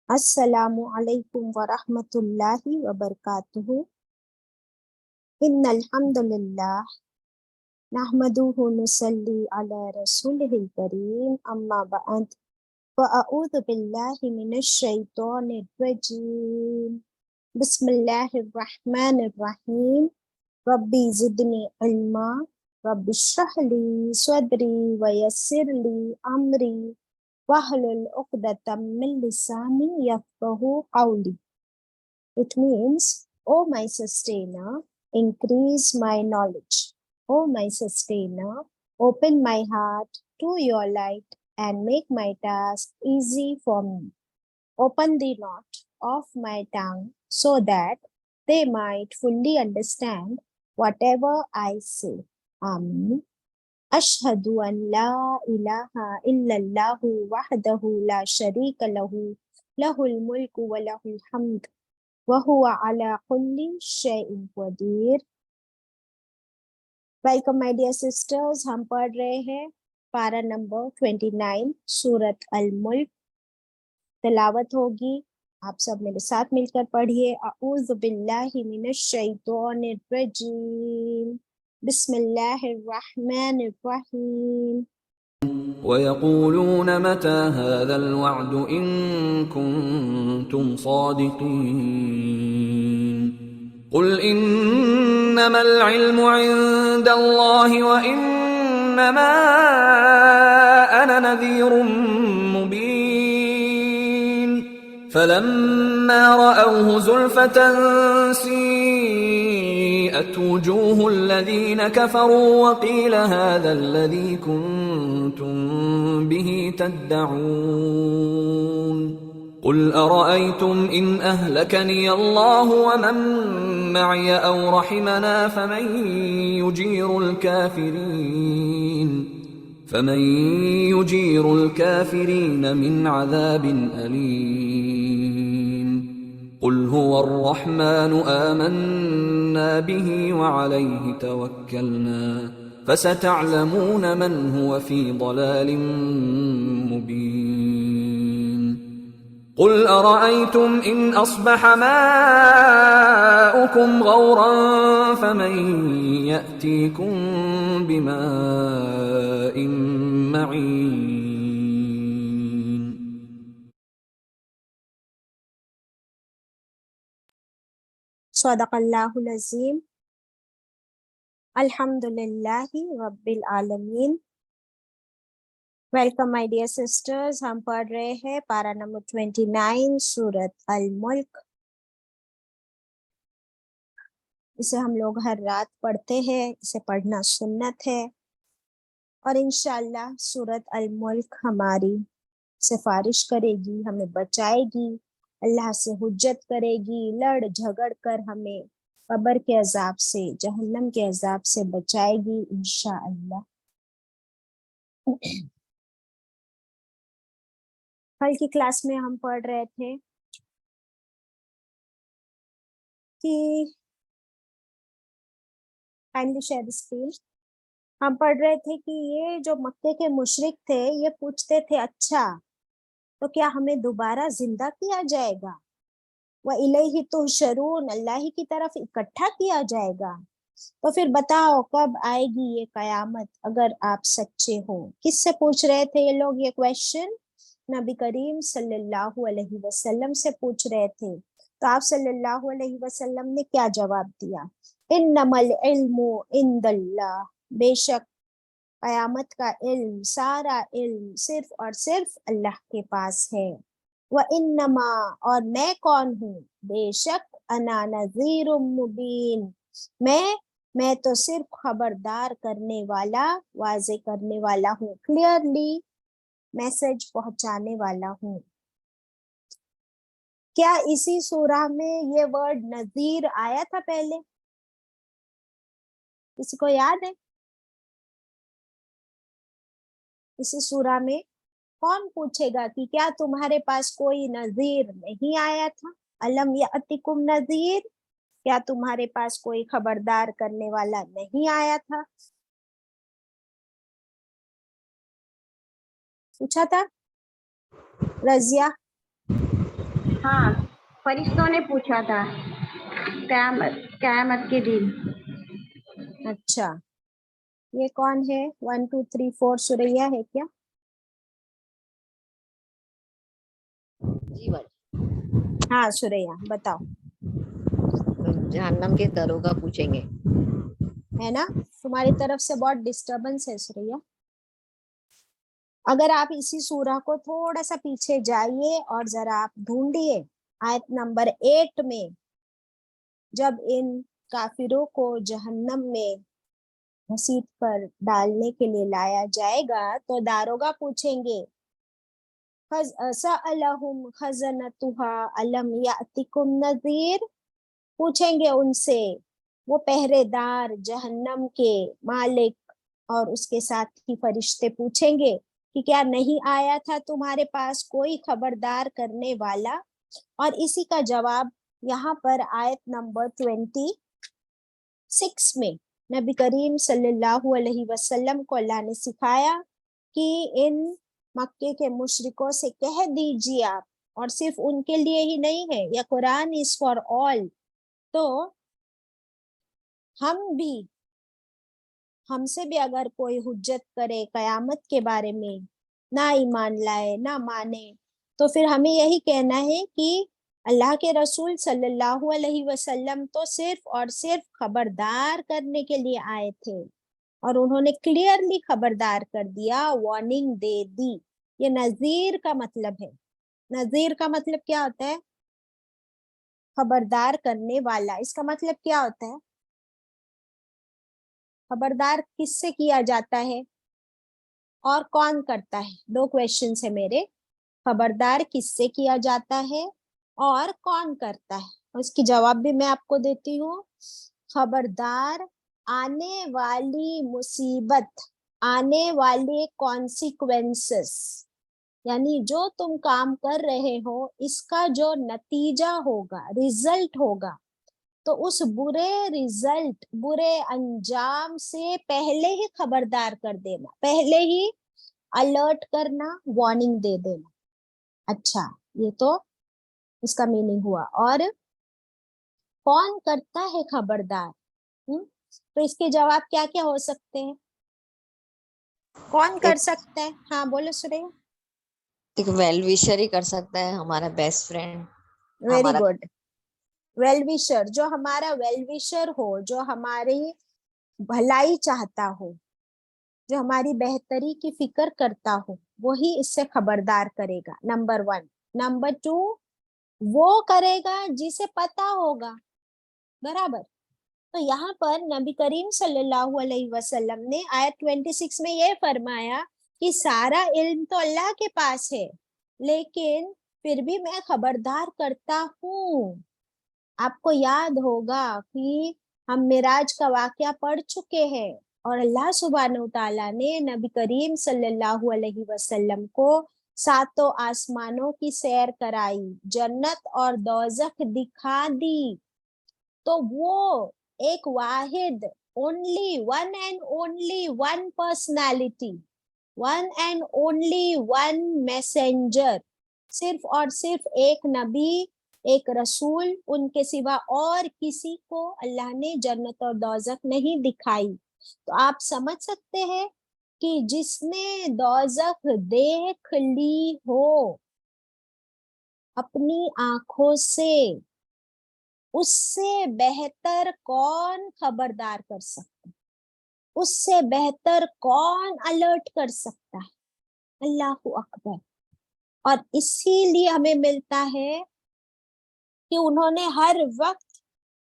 السلام علیکم ورحمۃ اللہ وبرکاتہ۔ ان الحمد للہ نحمدہ نصلی علی رسولہ الکریم، اما بعد فاعوذ باللہ من الشیطان الرجیم، بسم اللہ الرحمن الرحیم۔ ربی زدنی علما، رب اشرح لی صدری ویسر لی امری وَاحْلُلْ عُقْدَةً مِّن لِّسَانِي يَفْقَهُوا قَوْلِي. It means, O my sustainer, increase my knowledge. O my sustainer, open my heart to your light and make my task easy for me. Open the knot of my tongue so that they might fully understand whatever I say. Amen. أشهد أن لا إله إلا الله وحده لا شريك له له الملك وله الحمد وهو على كل شيء قدير. Welcome my dear sisters. ہم پڑھ رہے ہیں پارہ نمبر 29 سورت الملک. تلاوت ہوگی، آپ سب میرے ساتھ مل کر پڑھیے۔ اعوذ باللہ من الشیطان الرجیم، بسم اللہ الرحمن الرحیم۔ وَيَقُولُونَ مَتَى هَذَا الْوَعْدُ إِن كُنتُمْ صَادِقِينَ قُلْ إِنَّمَا الْعِلْمُ عِندَ اللَّهِ وَإِنَّمَا أَنَا نَذِيرٌ مُبِينٌ فَلَمَّا رَأَوْهُ زُلْفَةً سِيئَتْ وُجُوهُ الَّذِينَ كَفَرُوا وَقِيلَ هَذَا الَّذِي كُنتُم بِهِ تَدَّعُونَ قُلْ أَرَأَيْتُمْ إِنْ أَهْلَكَنِيَ اللَّهُ وَمَن مَّعِيَ أَوْ رَحِمَنَا فَمَن يُجِيرُ الْكَافِرِينَ مِنْ عَذَابٍ أَلِيمٍ قُلْ هُوَ الرَّحْمَنُ آمَنَّا بِهِ وَعَلَيْهِ تَوَكَّلْنَا فَسَتَعْلَمُونَ مَنْ هُوَ فِي ضَلَالٍ مُبِينٍ قُلْ أَرَأَيْتُمْ إِنْ أَصْبَحَ مَاؤُكُمْ غَوْرًا فَمَنْ يَأْتِيكُمْ بِمَاءٍ مَّعِينٍ۔ صدق اللہ العظیم۔ الحمد للہ رب العالمین۔ ویلکم مائی ڈیئر سسٹرز، ہم پڑھ رہے ہیں پارہ نمبر 29 سورت الملک۔ اسے ہم لوگ ہر رات پڑھتے ہیں، اسے پڑھنا سنت ہے، اور انشاءاللہ سورت الملک ہماری سفارش کرے گی، ہمیں بچائے گی، اللہ سے حجت کرے گی، لڑ جھگڑ کر ہمیں قبر کے عذاب سے، جہنم کے عذاب سے بچائے گی انشاءاللہ۔ کل کی کلاس میں ہم پڑھ رہے تھے کہ kindly share the screen۔ ہم پڑھ رہے تھے کہ یہ جو مکے کے مشرک تھے، یہ پوچھتے تھے اچھا تو کیا ہمیں دوبارہ زندہ کیا جائے گا؟ وَإِلَيْهِ تُحْشَرُونَ، اللہ ہی کی طرف اکٹھا کیا جائے گا، تو پھر بتاؤ کب آئے گی یہ قیامت اگر آپ سچے ہو؟ کس سے پوچھ رہے تھے یہ لوگ یہ کویشچن؟ نبی کریم صلی اللہ علیہ وسلم سے پوچھ رہے تھے۔ تو آپ صلی اللہ علیہ وسلم نے کیا جواب دیا؟ انما العلم عند اللہ، بے شک قیامت کا علم، سارا علم صرف اور صرف اللہ کے پاس ہے۔ وَإِنَّمَا، اور میں کون ہوں؟ بے شک انا نذیر مبین، میں تو صرف خبردار کرنے والا، واضح کرنے والا ہوں، کلیئرلی میسج پہنچانے والا ہوں۔ کیا اسی سورہ میں یہ ورڈ نذیر آیا تھا پہلے؟ کسی کو یاد ہے؟ اسی سورہ میں کون پوچھے گا کہ کیا تمہارے پاس کوئی نذیر نہیں آیا تھا؟ الم یاتکم نذیر، کیا تمہارے پاس کوئی خبردار کرنے والا نہیں آیا تھا؟ پوچھا تھا رضیہ؟ हाँ, फरिश्तों ने पूछा था क़यामत के दिन। अच्छा, ये कौन है? 1 2 3 4 सुरैया है क्या? जी बाजी, हाँ सुरैया बताओ। जहन्नम के दरोगा पूछेंगे। है ना, तुम्हारी तरफ से बहुत डिस्टरबेंस है सुरैया। अगर आप इसी सूरह को थोड़ा सा पीछे जाइए और जरा आप ढूंढिए आयत नंबर 8 में, जब इन काफिरों को जहन्नम में घसीट पर डालने के लिए लाया जाएगा तो दारोगा पूछेंगे, सअलहुम खज़नतुहा अलम यातिकुम नज़ीर, पूछेंगे उनसे वो पहरेदार जहन्नम के मालिक और उसके साथ ही फरिश्ते पूछेंगे कि क्या नहीं आया था तुम्हारे पास कोई खबरदार करने वाला। और इसी का जवाब यहाँ पर आयत नंबर 26 में नबी करीम सल्लल्लाहु अलैहि वसल्लम को अल्लाह ने सिखाया कि इन मक्के के मुशरिकों से कह दीजिए आप, और सिर्फ उनके लिए ही नहीं है, यह कुरान इज फॉर ऑल। तो हमसे भी अगर कोई हुज्जत करे कयामत के बारे में, ना ईमान लाए ना माने, तो फिर हमें यही कहना है कि अल्लाह के रसूल सल्लल्लाहु अलैहि वसल्लम तो सिर्फ और सिर्फ खबरदार करने के लिए आए थे, और उन्होंने क्लियरली खबरदार कर दिया, वार्निंग दे दी। ये नजीर का मतलब है। नजीर का मतलब क्या होता है? खबरदार करने वाला। इसका मतलब क्या होता है? खबरदार किससे किया जाता है और कौन करता है? दो क्वेश्चंस है मेरे। खबरदार किससे किया जाता है और कौन करता है? उसकी जवाब भी मैं आपको देती हूँ। खबरदार आने वाली मुसीबत, आने वाले कॉन्सिक्वेंसेस, यानी जो तुम काम कर रहे हो इसका जो नतीजा होगा, रिजल्ट होगा, तो उस बुरे रिजल्ट, बुरे अंजाम से पहले ही खबरदार कर देना, पहले ही अलर्ट करना, वार्निंग दे देना। अच्छा, ये तो इसका मीनिंग हुआ। और कौन करता है खबरदार? तो इसके जवाब क्या क्या हो सकते हैं? कौन कर सकता है? हाँ बोलो सुरेश। एक वेल विशर ही कर सकता है, हमारा बेस्ट फ्रेंड। वेरी हमारा गुड। वेल विशर, जो हमारा वेल विशर हो, जो हमारी भलाई चाहता हो, जो हमारी बेहतरी की फिक्र करता हो, वही इससे खबरदार करेगा, नंबर 1। नंबर 2, वो करेगा जिसे पता होगा, बराबर। तो यहाँ पर नबी करीम सल्लल्लाहु अलैहि वसल्लम ने आयत 26 में ये फरमाया कि सारा इल्म तो अल्लाह के पास है, लेकिन फिर भी मैं खबरदार करता हूँ। आपको याद होगा कि हम मिराज का वाकया पढ़ चुके हैं, और अल्लाह सुब्हानहू तआला ने नबी करीम सल्लल्लाहु अलैहि वसल्लम को सातों आसमानों की सैर कराई, जन्नत और दोज़ख दिखा दी। तो वो एक वाहिद, only one and only one personality, one and only one messenger, सिर्फ और सिर्फ एक नबी, एक रसूल, उनके सिवा और किसी को अल्लाह ने जन्नत और दोज़ख नहीं दिखाई। तो आप समझ सकते हैं कि जिसने दोज़ख देख ली हो अपनी आंखों से, उससे बेहतर कौन खबरदार कर सकता है? उससे बेहतर कौन अलर्ट कर सकता है? अल्लाहु अकबर। और इसीलिए हमें मिलता है कि उन्होंने हर वक्त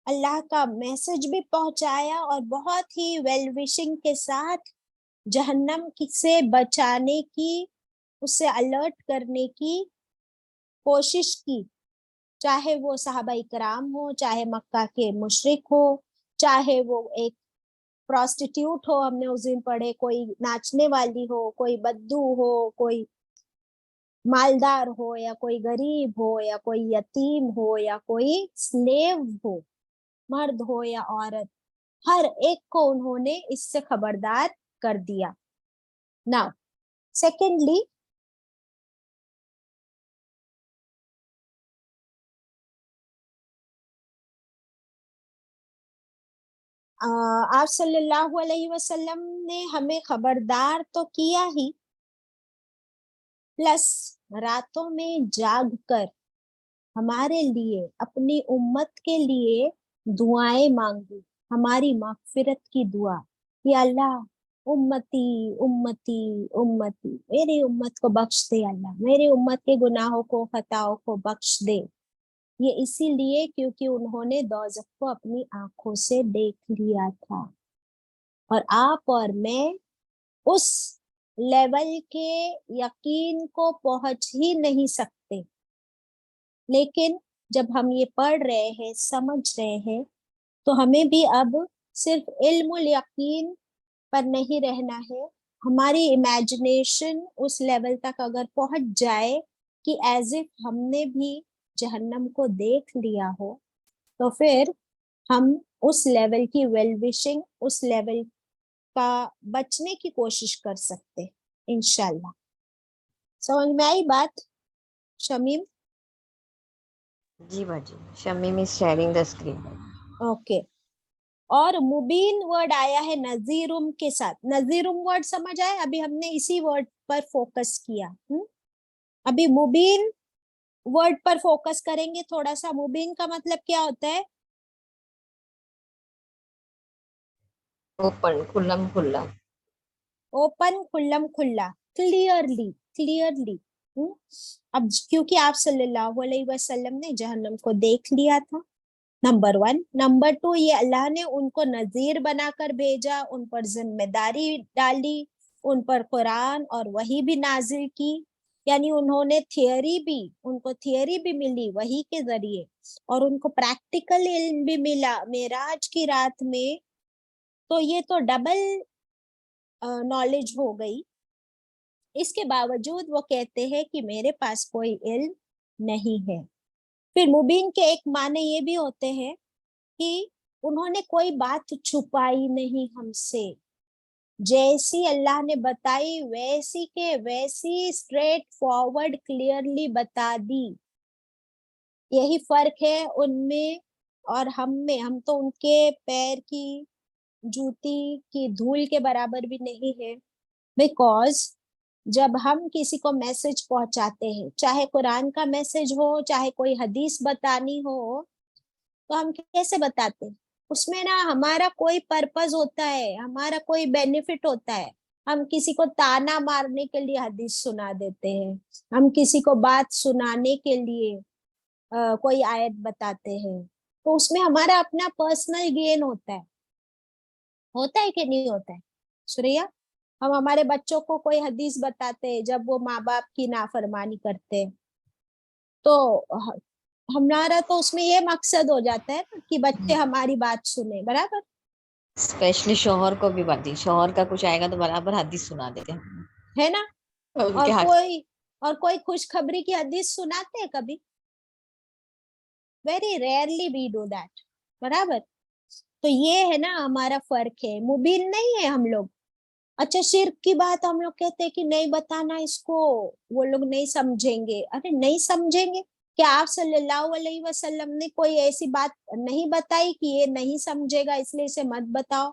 अल्लाह का मैसेज भी पहुंचाया और बहुत ही वेल विशिंग के साथ जहन्नम से बचाने की, उससे अलर्ट करने की कोशिश की। चाहे वो सहाबा इकराम हो, चाहे मक्का के मुशरिक हो, चाहे वो एक प्रोस्टिट्यूट हो, हमने उस दिन पढ़े, कोई नाचने वाली हो, कोई बद्दू हो, कोई मालदार हो, या कोई गरीब हो, या कोई यतीम हो, या कोई स्लेव हो, मर्द हो या औरत, हर एक को उन्होंने इससे खबरदार कर दिया। नाउ सेकेंडली, آپ صلی اللہ علیہ وسلم نے ہمیں خبردار تو کیا ہی، پلس راتوں میں جاگ کر ہمارے لیے، اپنی امت کے لیے دعائیں مانگی، ہماری مغفرت کی دعا، یا اللہ امتی امتی امتی، میری امت کو بخش دے اللہ، میری امت کے گناہوں کو خطاؤں کو بخش دے۔ یہ اسی لیے کیونکہ انہوں نے دوزخ کو اپنی آنکھوں سے دیکھ لیا تھا، اور آپ اور میں اس لیول کے یقین کو پہنچ ہی نہیں سکتے، لیکن جب ہم یہ پڑھ رہے ہیں، سمجھ رہے ہیں، تو ہمیں بھی اب صرف علم الیقین پر نہیں رہنا ہے، ہماری امیجنیشن اس لیول تک اگر پہنچ جائے کہ ایز اف ہم نے بھی جہنم کو دیکھ لیا ہو، تو پھر ہم اس لیول کی ویل وشنگ، اس لیول کا بچنے کی کوشش کر سکتے انشاءاللہ۔ سمجھ میں آئی بات شمیم؟ جی باجی، شمیم از شیئرنگ دا اسکرین۔ اوکے، اور مبین ورڈ آیا ہے نذیرم کے ساتھ۔ نذیرم ورڈ سمجھ آئے؟ ابھی ہم نے اسی ورڈ پر فوکس کیا۔ ابھی مبین ورڈ پر فوکس کریں گے تھوڑا سا۔ مبین کا مطلب کیا ہوتا ہے؟ اوپن، کھلم کھلا۔ اوپن، کھلم کھلا، کلیئرلی، کلیئرلی۔ اب کیونکہ آپ صلی اللہ علیہ وسلم نے جہنم کو دیکھ لیا تھا، نمبر 1۔ نمبر 2، یہ اللہ نے ان کو نذیر بنا کر بھیجا، ان پر ذمہ داری ڈالی، ان پر قرآن اور وحی بھی نازل کی، یعنی انہوں نے ان کو تھیوری بھی ملی وحی کے ذریعے، اور ان کو پریکٹیکل علم بھی ملا معراج کی رات میں۔ تو یہ تو ڈبل نالج ہو گئی۔ اس کے باوجود وہ کہتے ہیں کہ میرے پاس کوئی علم نہیں ہے۔ پھر مبین کے ایک معنی یہ بھی ہوتے ہیں کہ انہوں نے کوئی بات چھپائی نہیں ہم سے، جیسی اللہ نے بتائی ویسی کے ویسی اسٹریٹ فارورڈ کلیئرلی بتا دی۔ یہی فرق ہے ان میں اور ہم میں۔ ہم تو ان کے پیر کی جوتی کی دھول کے برابر بھی نہیں ہے، بیکاز جب ہم کسی کو میسج پہنچاتے ہیں، چاہے قرآن کا میسج ہو، چاہے کوئی حدیث بتانی ہو، تو ہم کیسے بتاتے ہیں؟ اس میں نا ہمارا کوئی پرپز ہوتا ہے، ہمارا کوئی بینیفٹ ہوتا ہے۔ ہم کسی کو تانا مارنے کے لیے حدیث سنا دیتے ہیں، ہم کسی کو بات سنانے کے لیے کوئی آیت بتاتے ہیں، تو اس میں ہمارا اپنا پرسنل گین ہوتا ہے کہ نہیں ہوتا ہے سوریا؟ ہم ہمارے بچوں کو کوئی حدیث بتاتے ہیں جب وہ ماں باپ کی نافرمانی کرتے ہیں، تو ہمارا تو اس میں یہ مقصد ہو جاتا ہے کہ بچے ہماری بات سنیں، برابر؟ اسپیشلی شوہر کو بھی باجی، شوہر کا کچھ آئے گا تو برابر حدیث سنا دیتے ہیں ہے نا؟ ان کے حق۔ اور کوئی خوشخبری کی حدیث سناتے ہیں کبھی؟ Very rarely we do that, برابر؟ تو یہ ہے نا ہمارا فرق ہے، مبین نہیں ہے ہم لوگ۔ اچھا، شرک کی بات ہم لوگ کہتے ہیں کہ نہیں بتانا اس کو، وہ لوگ نہیں سمجھیں گے۔ ارے نہیں سمجھیں گے کیا؟ آپ صلی اللہ علیہ وسلم نے کوئی ایسی بات نہیں بتائی کہ یہ نہیں سمجھے گا اس لیے اسے مت بتاؤ؟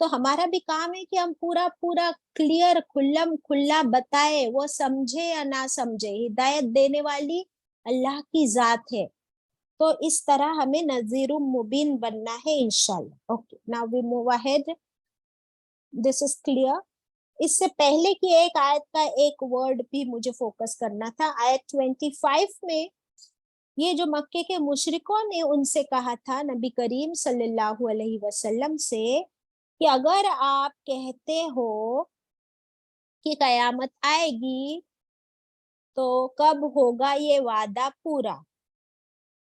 تو ہمارا بھی کام ہے کہ ہم پورا کلیئر کھلم کھلا بتائے، وہ سمجھے یا نہ سمجھے، ہدایت دینے والی اللہ کی ذات ہے۔ تو اس طرح ہمیں نذیر مبین بننا ہے انشاءاللہ۔ Okay, now we move ahead, this is clear. اس سے پہلے کی ایک آیت کا ایک ورڈ بھی مجھے فوکس کرنا تھا۔ آیت 25 میں یہ جو مکے کے مشرکوں نے ان سے کہا تھا نبی کریم صلی اللہ علیہ وسلم سے کہ اگر آپ کہتے ہو کہ قیامت آئے گی تو کب ہوگا یہ وعدہ پورا،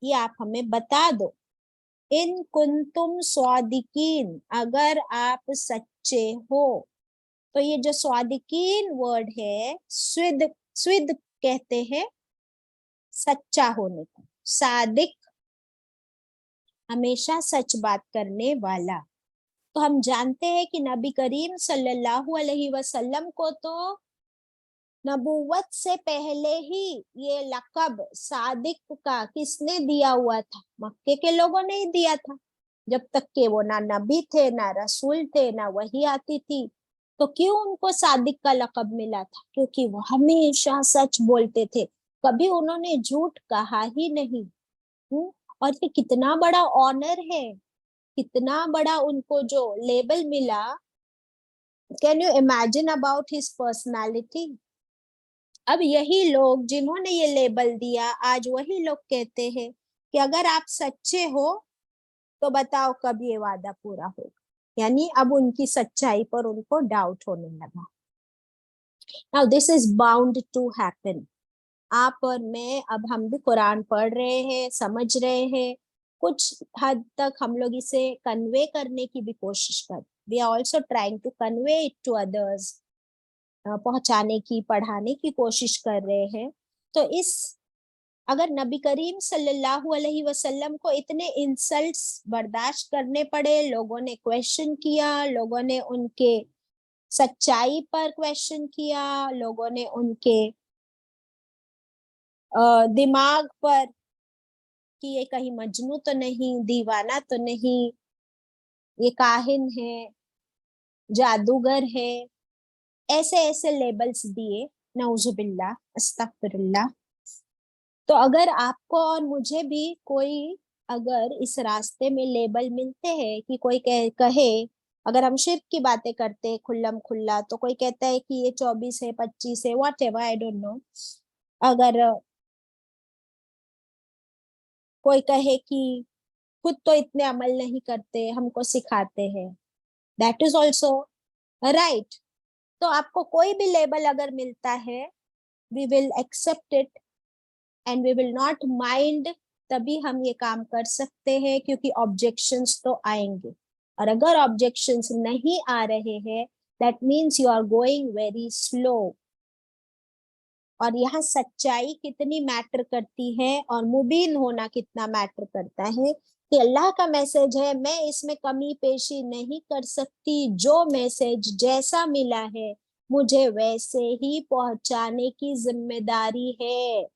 یہ آپ ہمیں بتا دو۔ ان کنتم صادقین، اگر آپ سچے ہو۔ تو یہ جو صادقین ورڈ ہے، سوید کہتے ہیں سچا ہونے کو، صادق ہمیشہ سچ بات کرنے والا۔ تو ہم جانتے ہیں کہ نبی کریم صلی اللہ علیہ وسلم کو تو نبوت سے پہلے ہی یہ لقب صادق کا کس نے دیا ہوا تھا؟ مکے کے لوگوں نے ہی دیا تھا۔ जब तक कि वो ना नबी थे ना रसूल थे ना वही आती थी। तो क्यों उनको सादिक का लक़ब मिला था? क्योंकि वो हमेशा सच बोलते थे, कभी उन्होंने झूठ कहा ही नहीं। और ये कितना बड़ा ऑनर है, कितना बड़ा उनको जो लेबल मिला। Can you imagine about his personality? अब यही लोग जिन्होंने ये लेबल दिया, आज वही लोग कहते हैं कि अगर आप सच्चे हो तो बताओ कब ये वादा पूरा होगा। यानी अब उनकी सच्चाई पर उनको डाउट होने लगा। Now this is bound to happen. आप और मैं, अब हम भी कुरान पढ़ रहे हैं, समझ रहे हैं, कुछ हद तक हम लोग इसे कन्वे करने की भी कोशिश कर, we are also trying to convey it to others, पहुंचाने की, पढ़ाने की कोशिश कर रहे हैं। तो इस अगर नबी करीम सल्लल्लाहु अलैहि वसल्लम को इतने इंसल्ट्स बर्दाश्त करने पड़े, लोगों ने क्वेश्चन किया, लोगों ने उनके सच्चाई पर क्वेश्चन किया, लोगों ने उनके दिमाग पर कि ये कहीं मजनू तो नहीं, दीवाना तो नहीं, ये काहिन है, जादूगर है, ऐसे ऐसे लेबल्स दिए, नऊजुबिल्लाह, अस्तगफिरुल्लाह। तो अगर आपको और मुझे भी कोई अगर इस रास्ते में लेबल मिलते हैं कि कोई कहे, अगर हम शिर्क की बातें करते हैं खुल्लम खुल्ला, तो कोई कहता है कि ये 24 है, 25 है, what ever, I don't no. अगर कोई कहे कि खुद तो इतने अमल नहीं करते, हमको सिखाते हैं, दैट इज ऑल्सो राइट। तो आपको कोई भी लेबल अगर मिलता है, we will accept it and we will not mind, तभी हम ये काम कर सकते हैं, क्योंकि ऑब्जेक्शंस तो आएंगे। और अगर ऑब्जेक्शंस नहीं आ रहे हैं, that means you are going very slow. और यहाँ सच्चाई कितनी मैटर करती है और मुबीन होना कितना मैटर करता है कि अल्लाह का मैसेज है, मैं इसमें कमी पेशी नहीं कर सकती, जो मैसेज जैसा मिला है मुझे वैसे ही पहुंचाने की जिम्मेदारी है।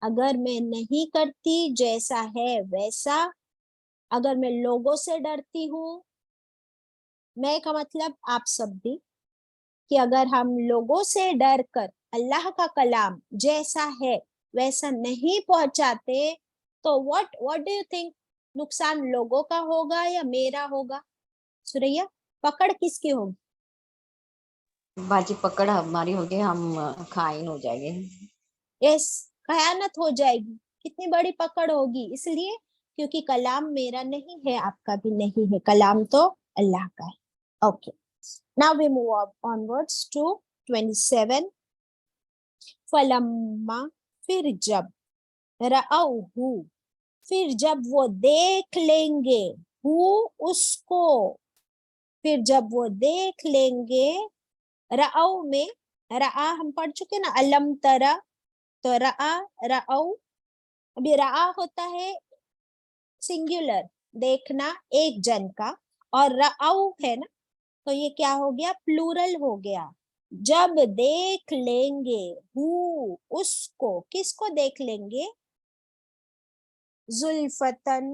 अगर मैं नहीं करती जैसा है वैसा, अगर मैं लोगों से डरती हूँ, मैं का मतलब आप सब भी, कि अगर हम लोगों से डर कर अल्लाह का कलाम जैसा है वैसा नहीं पहुंचाते, तो व्हाट डू यू थिंक, नुकसान लोगों का होगा या मेरा होगा? सुरैया, पकड़ किसकी होगी? बाजी पकड़ हमारी होगी, हम खाइन हो जाएंगे। यस, खयानत हो जाएगी। कितनी बड़ी पकड़ होगी, इसलिए क्योंकि कलाम मेरा नहीं है, आपका भी नहीं है, कलाम तो अल्लाह का है। Okay, now we move onwards to 27। फलम्मा, फिर जब, रअऊहु, फिर जब वो देख लेंगे, हु उसको, फिर जब वो देख लेंगे, रअऊ में रआ हम पढ़ चुके ना, अलम तरा, तो रआ, रअऊ, अभी रआ होता है सिंगुलर, देखना एक जन का, और रअऊ है ना, तो ये क्या हो गया, प्लूरल हो गया। जब देख लेंगे, हु उसको, किसको देख लेंगे? जुल्फतन,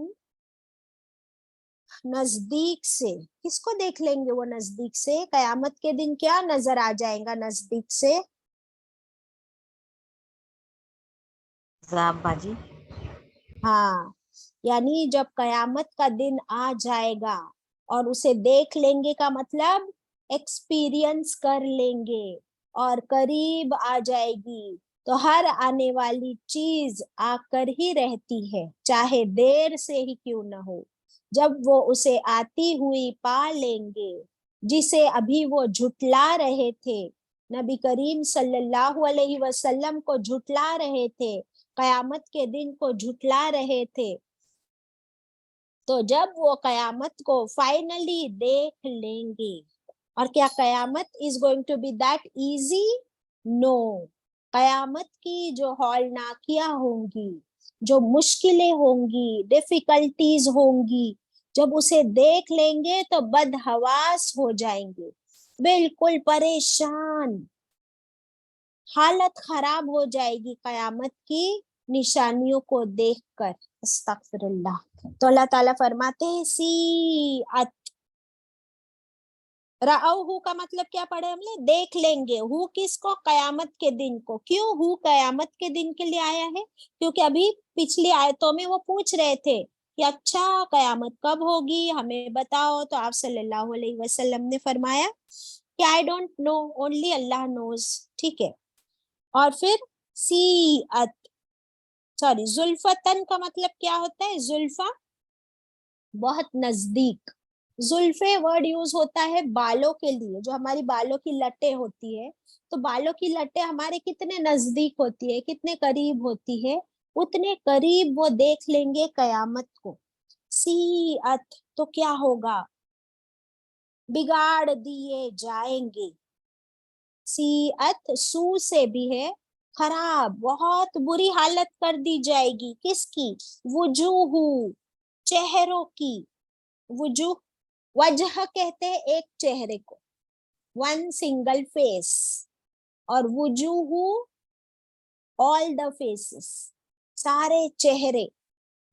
नजदीक से। किसको देख लेंगे वो नजदीक से? कयामत के दिन क्या नजर आ जाएगा नजदीक से? अज़ाब बाजी। हाँ, यानी जब कयामत का दिन आ जाएगा और उसे देख लेंगे का मतलब एक्सपीरियंस कर लेंगे और करीब आ जाएगी। तो हर आने वाली चीज आकर ही रहती है, चाहे देर से ही क्यों ना हो। जब वो उसे आती हुई पा लेंगे, जिसे अभी वो झुटला रहे थे, नबी करीम सल्लल्लाहु अलैहि वसल्लम को झुटला रहे थे, कयामत के दिन को झुटला रहे थे, तो जब वो कयामत को फाइनली देख लेंगे, और क्या कयामत is going to be that easy? No. कयामत की जो हौलनाकियां होंगी, जो मुश्किलें होंगी, डिफिकल्टीज होंगी, जब उसे देख लेंगे तो बदहवास हो जाएंगे, बिल्कुल परेशान, हालत खराब हो जाएगी कयामत की। निशानियों को देखकर। अस्तगफिरुल्लाह। तो अल्लाह ताला फरमाते हैं सी अत, राऊ का मतलब क्या पढ़े हमने, देख लेंगे। हु किसको, कयामत के दिन को। क्यों हु कयामत के दिन के लिए आया है? क्योंकि अभी पिछली आयतों में वो पूछ रहे थे कि अच्छा कयामत कब होगी, हमें बताओ। तो आप सल्लल्लाहु अलैहि वसल्लम ने फरमाया कि I don't know, only Allah knows. ठीक है। और फिर सीअत, सॉरी जुल्फतन का मतलब क्या होता है? जुल्फा बहुत नजदीक। जुल्फे वर्ड यूज होता है बालों के लिए, जो हमारी बालों की लटें होती है। तो बालों की लटें हमारे कितने नजदीक होती है, कितने करीब होती है, उतने करीब वो देख लेंगे कयामत को। सीअत, तो क्या होगा? बिगाड़ दिए जाएंगे। सीअत सू से भी है, खराब, बहुत बुरी हालत कर दी जाएगी। किसकी? वुजूहू, चेहरों की। वुजूह, वजह कहते हैं एक चेहरे को, वन सिंगल फेस। और वुजूहू ऑल द फेसेस, सारे चेहरे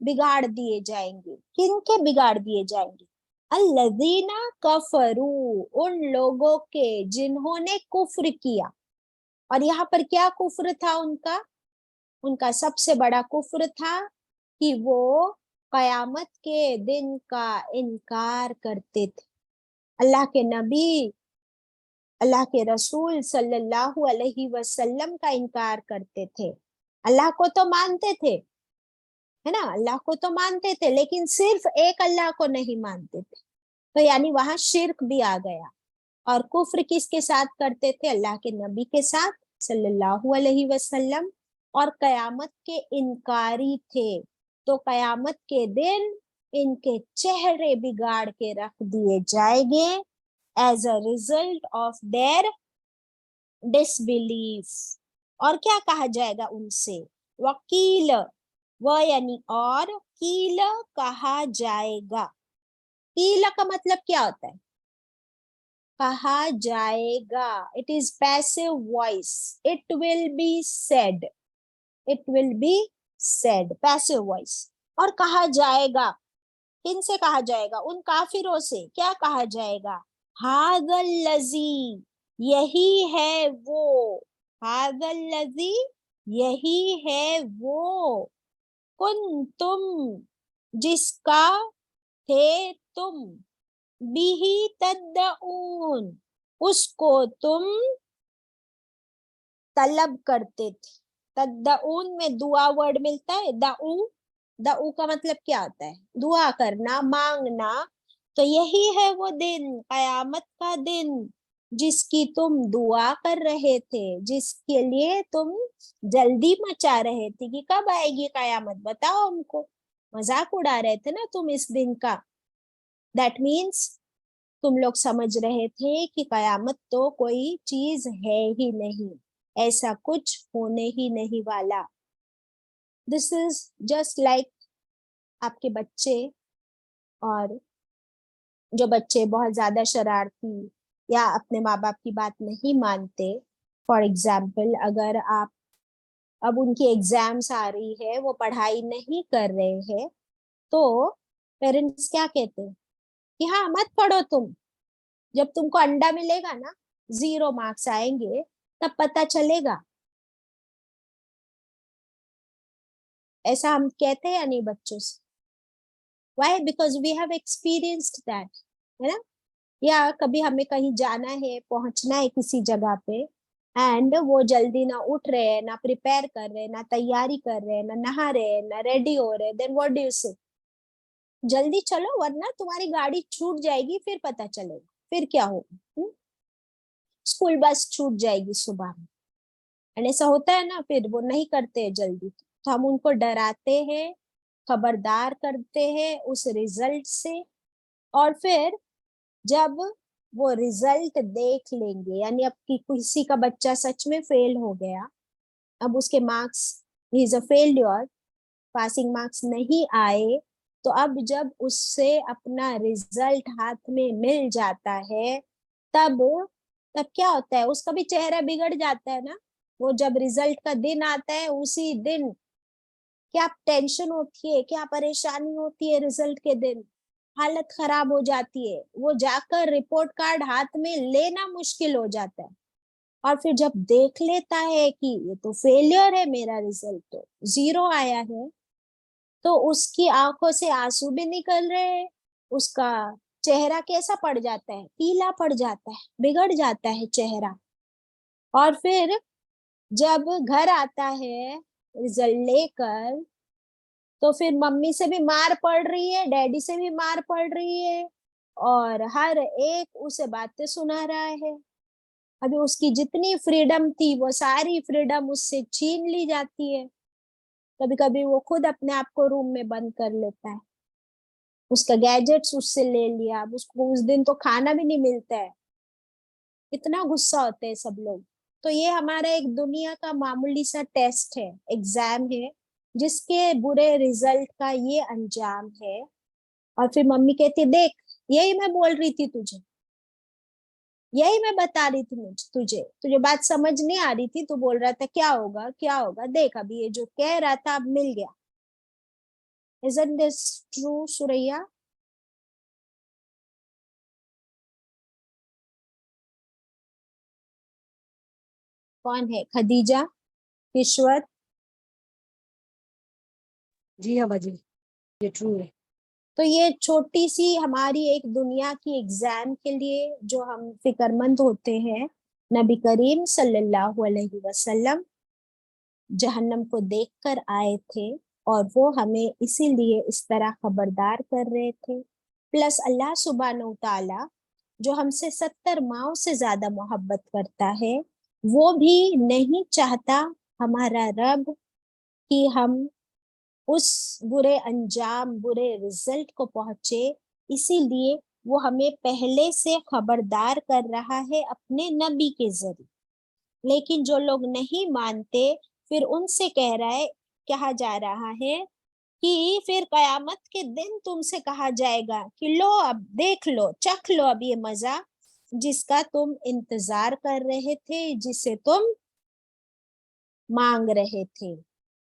बिगाड़ दिए जाएंगे। किनके बिगाड़ दिए जाएंगे? अल्लज़ीना कफरू, उन लोगों के जिन्होंने कुफ्र किया। और यहाँ पर क्या कुफ्र था उनका? उनका सबसे बड़ा कुफ्र था कि वो कयामत के दिन का इनकार करते थे। अल्लाह के नबी, अल्लाह के रसूल सल्लल्लाहु अलैहि वसल्लम का इनकार करते थे। अल्लाह को तो मानते थे, है ना, अल्लाह को तो मानते थे, लेकिन सिर्फ एक अल्लाह को नहीं मानते थे। तो यानी वहां शिर्क भी आ गया। और कुफ्र किसके साथ करते थे? अल्लाह के नबी के साथ सल्लल्लाहु अलैहि वसल्लम। और कयामत के इनकारी थे। तो कयामत के दिन इनके चेहरे बिगाड़ के रख दिए जाएंगे as a result of their disbelief. और क्या कहा जाएगा उनसे? वकील, व यानी और, कील कहा जाएगा। कील का मतलब क्या होता है? कहा जाएगा। It is passive voice, it will be said, it will be said, passive voice. और कहा जाएगा, किनसे कहा जाएगा? उन काफिरों से। क्या कहा जाएगा? हादल लजी, यही है वो। हादल लजी, यही है वो। कुन तुम, जिसका थे तुम, बिही तद्दऊन, उसको तुम तलब करते थे। तद्दऊन में दुआ वर्ड मिलता है, दाऊ। दाऊ का मतलब क्या होता है? दुआ करना, मांगना। तो यही है वो दिन, कयामत का दिन, जिसकी तुम दुआ कर रहे थे, जिसके लिए तुम जल्दी मचा रहे थे कि कब आएगी कयामत, बताओ हमको। मजाक उड़ा रहे थे ना तुम इस दिन का। दैट मीन्स तुम लोग समझ रहे थे कि कयामत तो कोई चीज है ही नहीं, ऐसा कुछ होने ही नहीं वाला। दिस इज जस्ट लाइक आपके बच्चे, और जो बच्चे बहुत ज्यादा शरारती या अपने माँ बाप की बात नहीं मानते। फॉर एग्जाम्पल, अगर आप, अब उनकी एग्जाम्स आ रही है, वो पढ़ाई नहीं कर रहे हैं, तो पेरेंट्स क्या कहते हैं कि हाँ मत पढ़ो तुम, जब तुमको अंडा मिलेगा ना, 0 मार्क्स आएंगे, तब पता चलेगा। ऐसा हम कहते हैं या नहीं बच्चों से? Why? Because we have experienced that, है ना। या कभी हमें कहीं जाना है, पहुंचना है किसी जगह पे, एंड वो जल्दी ना उठ रहे हैं, ना प्रिपेयर कर रहे हैं, ना तैयारी कर रहे हैं, ना नहा रहे हैं, ना रेडी हो रहे हैं, देन व्हाट डू यू से? जल्दी चलो वरना तुम्हारी गाड़ी छूट जाएगी, फिर पता चलेगा फिर क्या होगा। स्कूल बस छूट जाएगी सुबह में, एंड ऐसा होता है ना, फिर वो नहीं करते हैं जल्दी। तो हम उनको डराते हैं, खबरदार करते हैं उस रिजल्ट से। और फिर जब वो रिजल्ट देख लेंगे, यानी अब किसी का बच्चा सच में फेल हो गया, अब उसके marks, he is a failure, passing marks नहीं आए, तो अब जब उससे अपना रिजल्ट हाथ में मिल जाता है, तब तब क्या होता है? उसका भी चेहरा बिगड़ जाता है ना। वो जब रिजल्ट का दिन आता है, उसी दिन क्या टेंशन होती है, क्या परेशानी होती है रिजल्ट के दिन, हालत खराब हो जाती है, वो जाकर रिपोर्ट कार्ड हाथ में लेना मुश्किल हो जाता है। और फिर जब देख लेता है कि ये तो फेलियर है, मेरा रिजल्ट तो 0 आया है, तो उसकी आंखों से आंसू भी निकल रहे हैं, उसका चेहरा कैसा पड़ जाता है, पीला पड़ जाता है, बिगड़ जाता है चेहरा। और फिर जब घर आता है रिजल्ट लेकर, तो फिर मम्मी से भी मार पड़ रही है, डैडी से भी मार पड़ रही है, और हर एक उसे बातें सुना रहा है। अभी उसकी जितनी फ्रीडम थी वो सारी फ्रीडम उससे छीन ली जाती है। कभी कभी वो खुद अपने आप को रूम में बंद कर लेता है, उसका गैजेट्स उससे ले लिया, अब उसको उस दिन तो खाना भी नहीं मिलता है। इतना गुस्सा होते हैं सब लोग। तो ये हमारा एक दुनिया का मामूली सा टेस्ट है, एग्जाम है, जिसके बुरे रिजल्ट का ये अंजाम है। और फिर मम्मी कहती देख, यही मैं बोल रही थी तुझे, यही मैं बता रही थी तुझे तुझे बात समझ नहीं आ रही थी, तू बोल रहा था क्या होगा क्या होगा, देख अभी ये जो कह रहा था अब मिल गया। Isn't this true, Suraiya? कौन है, खदीजा, ईश्वर? जी हाँ बाजी, ये ट्रू है। तो ये छोटी सी हमारी एक दुनिया की एग्जाम के लिए जो हम फिक्रमंद होते हैं, नबी करीम सल्लल्लाहु अलैहि वसल्लम जहन्नम को देखकर आए थे, और वो हमें इसीलिए इस तरह खबरदार कर रहे थे। प्लस अल्लाह सुब्हानहू ताला जो हमसे 70 माओं से ज्यादा मोहब्बत करता है, वो भी नहीं चाहता, हमारा रब, कि हम उस बुरे अंजाम, बुरे रिजल्ट को पहुंचे। इसीलिए वो हमें पहले से खबरदार कर रहा है अपने नबी के जरिए। लेकिन जो लोग नहीं मानते, फिर उनसे कहा जा रहा है कि फिर कयामत के दिन तुमसे कहा जाएगा कि लो अब देख लो, चख लो अब ये मजा जिसका तुम इंतजार कर रहे थे, जिसे तुम मांग रहे थे।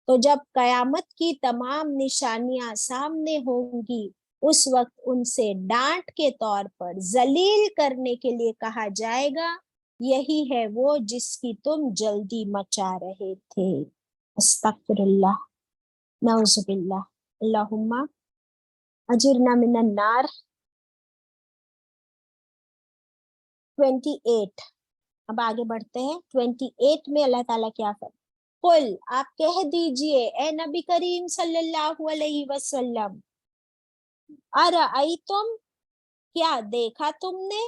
तो जब कयामत की तमाम निशानियां सामने होंगी, उस वक्त उनसे डांट के तौर पर, जलील करने के लिए कहा जाएगा, यही है वो जिसकी तुम जल्दी मचा रहे थे। अस्तगफिरुल्लाह, नऊजुबिल्लाह, अल्लाहुम्मा अजिरना मिनन नार। 28, अब आगे बढ़ते हैं। 28 में अल्लाह ताला क्या फरमाता, कुल, आप कह दीजिए ए नबी करीम सल्लल्लाहु अलैहि वसल्लम, अरअयतुम, क्या देखा तुमने,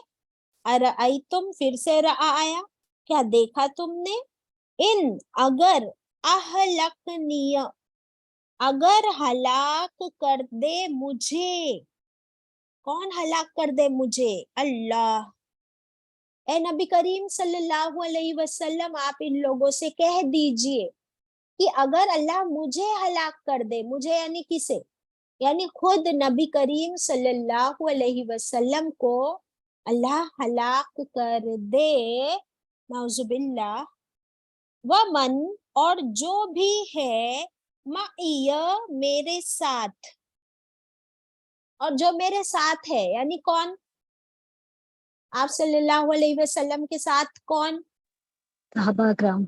अरअयतुम फिर से रआ आया, क्या देखा तुमने, इन, अगर, अहलकनिय, अगर हलाक कर दे मुझे, कौन हलाक कर दे मुझे, अल्लाह। ए नबी करीम सल्लल्लाहु अलैहि वसल्लम, आप इन लोगों से कह दीजिए कि अगर अल्लाह मुझे हलाक कर दे, मुझे यानी किसे, यानी खुद नबी करीम सल्लल्लाहु अलैहि वसल्लम को अल्लाह हलाक कर दे, नाउजुबिल्लाह, वमन, और जो भी है, माइया, मेरे साथ, और जो मेरे साथ है यानी कौन, आप सल्लल्लाहु अलैहि वसल्लम के साथ कौन, सहाबा इकराम।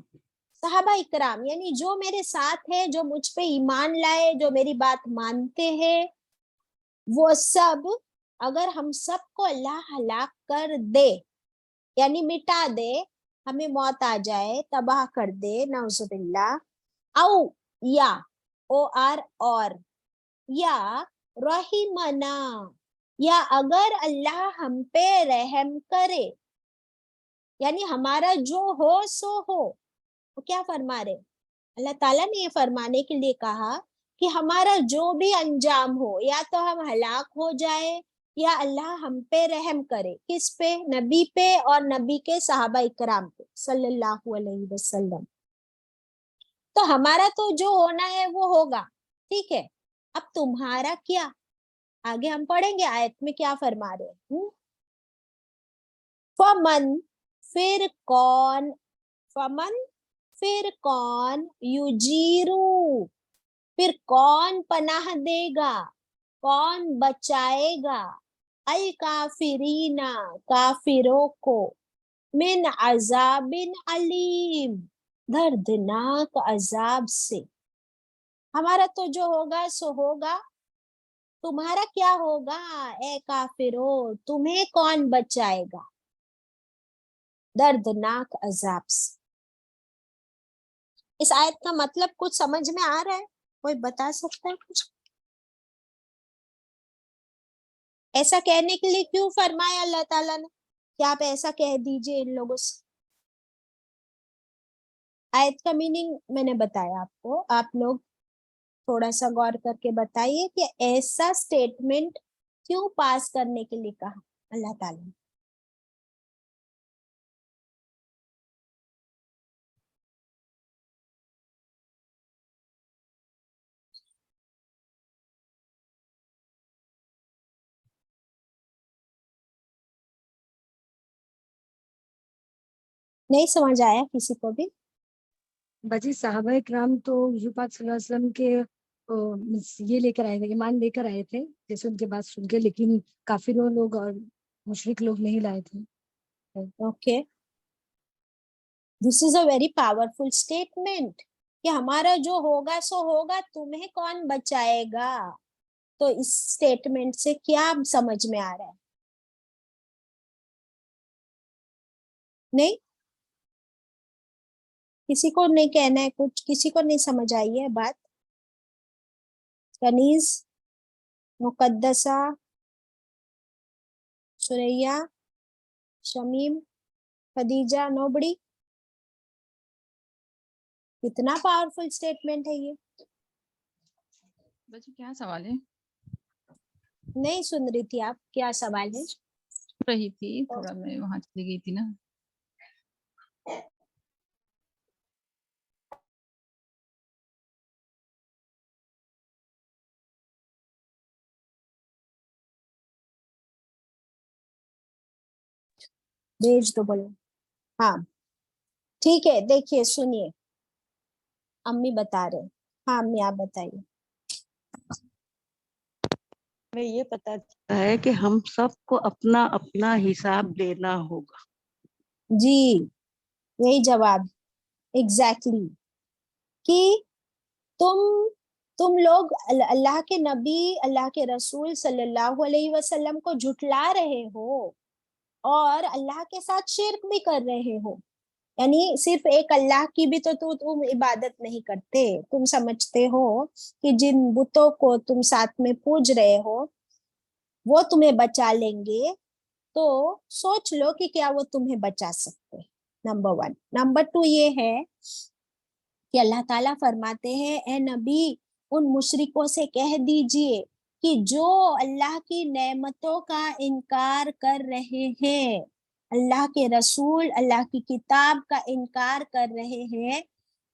सहाबा इकराम, यानी जो मेरे साथ है, जो मुझ पे ईमान लाए, जो मेरी बात मानते हैं, वो सब, अगर हम सबको अल्लाह हलाक कर दे, यानी मिटा दे, हमें मौत आ जाए, तबाह कर दे, नाउजुबिल्लाह, औ, या, ओ आर, और, या, रहीमना, या अगर अल्लाह हम पे रहम करे, यानी हमारा जो हो सो हो। वो क्या फरमा रहे, अल्लाह ताला ने ये फरमाने के लिए कहा कि हमारा जो भी अंजाम हो, या तो हम हलाक हो जाए, या अल्लाह हम पे रहम करे, किस पे, नबी पे और नबी के सहाबा इकराम पे सल्लल्लाहु अलैहि वसल्लम। तो हमारा तो जो होना है वो होगा, ठीक है। अब तुम्हारा क्या, आगे हम पढ़ेंगे आयत में क्या फरमा रहे हैं। फमन, फिर कौन, फमन, फिर कौन, युजीरू, फिर कौन पनाह देगा, कौन बचाएगा अल काफिरीना, काफिरों को, मिन अजाबिन अलीम, दर्दनाक अजाब से। हमारा तो जो होगा सो होगा, तुम्हारा क्या होगा ए काफिरो, तुम्हें कौन बचाएगा दर्दनाक अजाब से। इस आयत का मतलब कुछ समझ में आ रहा है? कोई बता सकता है कुछ? ऐसा कहने के लिए क्यों फरमाया अल्लाह ताला ने कि आप ऐसा कह दीजिए इन लोगों से? आयत का मीनिंग मैंने बताया आपको, आप लोग थोड़ा सा गौर करके बताइए कि ऐसा स्टेटमेंट क्यों पास करने के लिए कहा अल्लाह ताला ने। नहीं समझ आया किसी को भी? बाजी साहबा इकराम तो हुजूर पाक सल्लल्लाहु अलैहि वसल्लम के ये लेकर आए थे, ईमान लेकर आए थे जैसे उनके बात सुन के, लेकिन काफिरों लोग और मुशरिक लोग नहीं लाए थे। Okay, this is a very powerful statement कि हमारा जो होगा सो होगा, तुम्हें कौन बचाएगा। तो इस स्टेटमेंट से क्या समझ में आ रहा है? नहीं, किसी को नहीं कहना है कुछ? किसी को नहीं समझ आई है बात? कनीज, मुकद्दसा, सुरैया, शमीम, खदीजा, नोबड़ी? कितना पावरफुल स्टेटमेंट है ये। बच्चे क्या सवाल है? नहीं सुन रही थी आप? क्या सवाल है? रही थी, थोड़ा मैं वहां चली गई थी ना। भेज दो बोलो। हाँ ठीक है, देखिए सुनिए, अम्मी बता रहे। हाँ अम्मी आप बताइए। हमें ये पता चलता है कि हम सबको अपना अपना हिसाब देना होगा। जी यही जवाब एग्जैक्टली कि तुम लोग अल्लाह के नबी, अल्लाह के रसूल सल्लल्लाहु अलैहि वसल्लम को झुठला रहे हो और अल्लाह के साथ शिर्क भी कर रहे हो। यानी सिर्फ एक अल्लाह की भी तो तुम इबादत नहीं करते। तुम समझते हो कि जिन बुतों को तुम साथ में पूज रहे हो वो तुम्हें बचा लेंगे, तो सोच लो कि क्या वो तुम्हें बचा सकते। नंबर 1। नंबर 2 ये है कि अल्लाह ताला फरमाते हैं, ए नबी उन मुशरिकों से कह दीजिए कि जो अल्लाह की नेमतों का इनकार कर रहे हैं, अल्लाह के रसूल, अल्लाह की किताब का इनकार कर रहे हैं,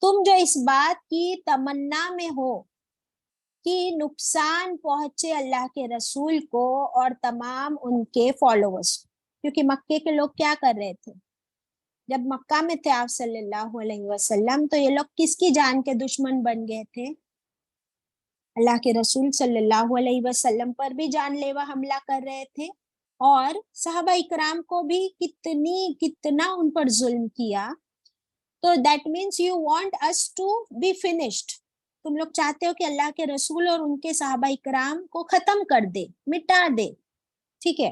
तुम जो इस बात की तमन्ना में हो कि नुकसान पहुंचे अल्लाह के रसूल को और तमाम उनके फॉलोअर्स। क्योंकि मक्के के लोग क्या कर रहे थे जब मक्का में थे आप सल्लल्लाहु अलैहि वसल्लम, तो ये लोग किसकी जान के दुश्मन बन गए थे? अल्लाह के रसूल सल्लल्लाहु अलैहि वसल्लम पर भी जानलेवा हमला कर रहे थे और सहाबा इकराम को भी कितना उन पर जुल्म किया। तो that means you want us to be finished. तुम लोग चाहते हो कि अल्लाह के रसूल और उनके सहाबा इकराम को खत्म कर दे, मिटा दे। ठीक है,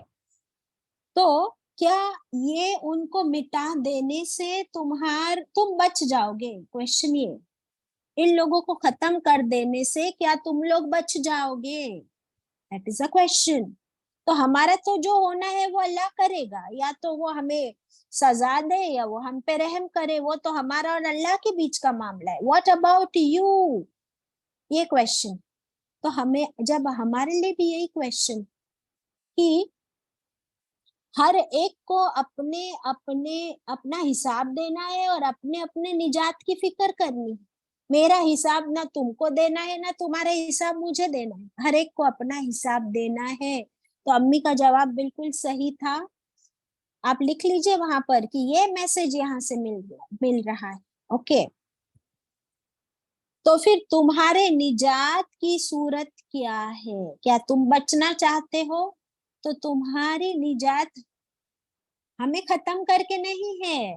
तो क्या ये उनको मिटा देने से तुम बच जाओगे? क्वेश्चन ये, इन लोगों को खत्म कर देने से क्या तुम लोग बच जाओगे? That is a question. तो हमारा तो जो होना है वो अल्लाह करेगा, या तो वो हमें सजा दे या वो हम पे रहम करे, वो तो हमारा और अल्लाह के बीच का मामला है। What about you? ये क्वेश्चन। तो हमें जब हमारे लिए भी यही क्वेश्चन कि हर एक को अपने अपने अपना हिसाब देना है और अपने अपने निजात की फिक्र करनी है। मेरा हिसाब ना तुमको देना है ना तुम्हारा हिसाब मुझे देना है, हर एक को अपना हिसाब देना है। तो अम्मी का जवाब बिल्कुल सही था। आप लिख लीजिए वहां पर कि ये मैसेज यहाँ से मिल रहा है। ओके تو پھر تمہارے نجات کی صورت کیا ہے؟ کیا تم بچنا چاہتے ہو؟ تو تمہاری نجات ہمیں ختم کر کے نہیں ہے،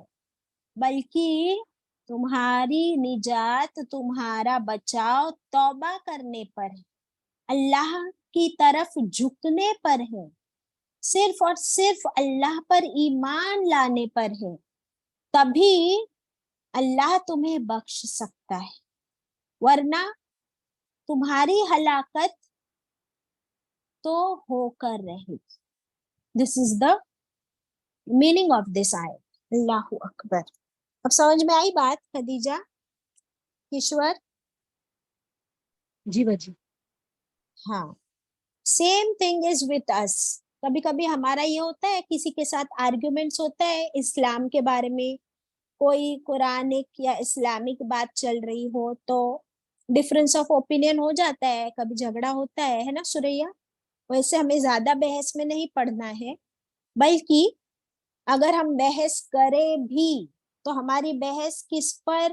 بلکہ تمہاری نجات، تمہارا بچاؤ توبہ کرنے پر ہے، اللہ کی طرف جھکنے پر ہے، صرف اور صرف اللہ پر ایمان لانے پر ہے، تبھی اللہ تمہیں بخش سکتا ہے، ورنہ تمہاری ہلاکت تو ہو کر رہے گی۔ دس از دا میننگ آف دس آیت۔ اللہ اکبر۔ اب سمجھ میں آئی بات خدیجہ، کشور؟ جی باجی۔ ہاں، سیم تھنگ از وتھ اس۔ کبھی کبھی ہمارا یہ ہوتا ہے، کسی کے ساتھ آرگیومنٹس ہوتا ہے اسلام کے بارے میں، کوئی قرآنک یا اسلامک بات چل رہی ہو تو ڈفرینس آف اوپینین ہو جاتا ہے، کبھی جھگڑا ہوتا ہے نا سوریا؟ ویسے ہمیں زیادہ بحث میں نہیں پڑھنا ہے، بلکہ اگر ہم بحث کریں بھی تو ہماری بحث کس پر،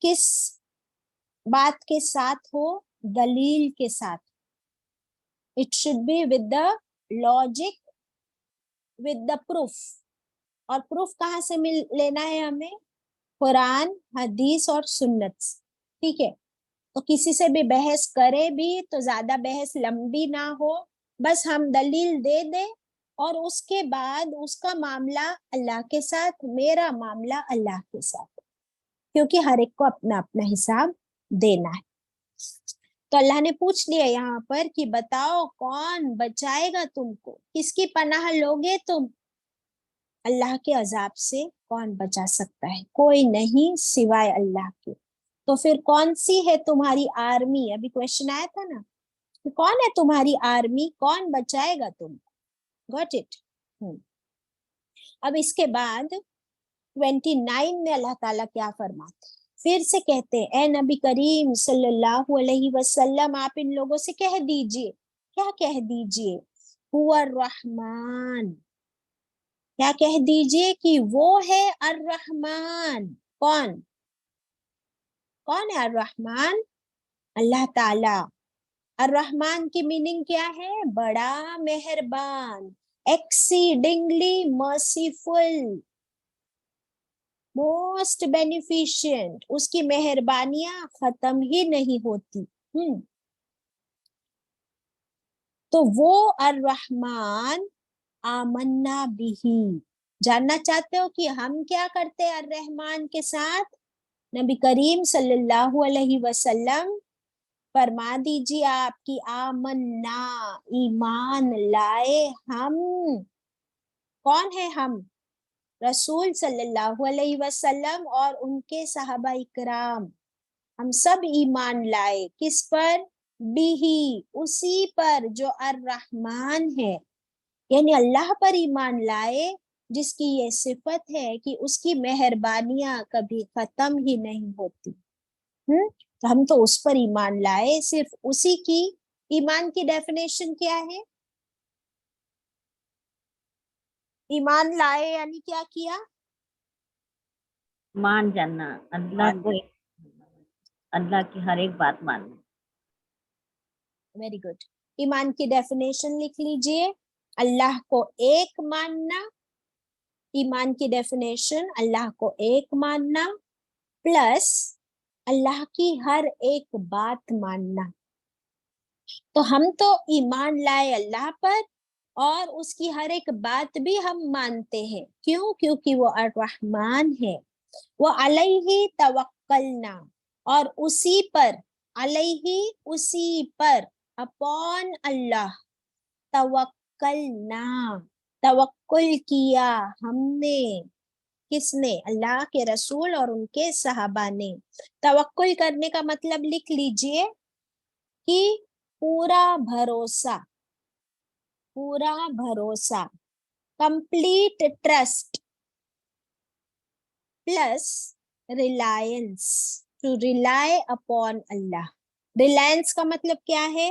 کس بات کے ساتھ ہو؟ دلیل کے ساتھ۔ It should be with the logic, with the proof. اور پروف کہاں سے لینا ہے ہمیں؟ قرآن، حدیث اور سنت، ٹھیک ہے؟ تو کسی سے بھی بحث کرے بھی تو زیادہ بحث لمبی نہ ہو، بس ہم دلیل دے دیں اور اس کے بعد اس کا معاملہ اللہ کے ساتھ، میرا معاملہ اللہ کے ساتھ، کیونکہ ہر ایک کو اپنا اپنا حساب دینا ہے۔ تو اللہ نے پوچھ لیا یہاں پر کہ بتاؤ کون بچائے گا تم کو، کس کی پناہ لوگے تم؟ اللہ کے عذاب سے کون بچا سکتا ہے؟ کوئی نہیں سوائے اللہ کے۔ تو پھر کون سی ہے تمہاری آرمی؟ ابھی کویشچن آیا تھا نا، کہ کون ہے تمہاری آرمی، کون بچائے گا تم؟ Got it? اب اس کے بعد 29 میں اللہ تعالیٰ کیا فرماتے؟ پھر سے کہتے ہیں، اے نبی کریم صلی اللہ علیہ وسلم، آپ ان لوگوں سے کہہ دیجئے، کیا کہہ دیجئے؟ هو الرحمن، کیا کہہ دیجئے کہ وہ ہے الرحمن۔ کون؟ کون ہے الرحمن؟ اللہ تعالی۔ الرحمن کی میننگ کیا ہے؟ بڑا مہربان، ایکسیڈنگلی مرسیفل، موسٹ بینیفیشینٹ۔ اس کی مہربانیاں ختم ہی نہیں ہوتی۔ تو وہ الرحمن، آمنا بھی، جاننا چاہتے ہو کہ ہم کیا کرتے ہیں الرحمن کے ساتھ؟ نبی کریم صلی اللہ علیہ وسلم فرما دیجیے آپ کی آمنا، ایمان لائے ہم۔ کون ہے ہم؟ رسول صلی اللہ علیہ وسلم اور ان کے صحابہ اکرام، ہم سب ایمان لائے، کس پر؟ بھی، اسی پر جو الرحمن ہے، یعنی اللہ پر ایمان لائے جس کی یہ صفت ہے کہ اس کی مہربانیاں کبھی ختم ہی نہیں ہوتی۔ تو ہم تو اس پر ایمان لائے، صرف اسی کی۔ ایمان کی ڈیفینیشن کیا ہے؟ ایمان لائے یعنی کیا کیا؟ مان جانا، اللہ کو، اللہ کی ہر ایک بات ماننا۔ Very good. ایمان کی ڈیفینیشن لکھ لیجئے، اللہ کو ایک ماننا۔ ایمان کی ڈیفینیشن اللہ کو ایک ماننا پلس اللہ کی ہر ایک بات ماننا۔ تو ہم تو ایمان لائے اللہ پر اور اس کی ہر ایک بات بھی ہم مانتے ہیں۔ کیوں؟ کیونکہ وہ الرحمن ہے۔ وہ علیہ توکلنا، اور اسی پر، علیہ اسی پر، اپون اللہ، توکلنا توکل کیا ہم نے۔ کس نے؟ اللہ کے رسول اور ان کے صحابہ نے۔ توکل کرنے کا مطلب لکھ لیجئے کہ پورا بھروسہ، پورا بھروسہ، complete trust plus reliance, to rely upon Allah. Reliance کا مطلب کیا ہے؟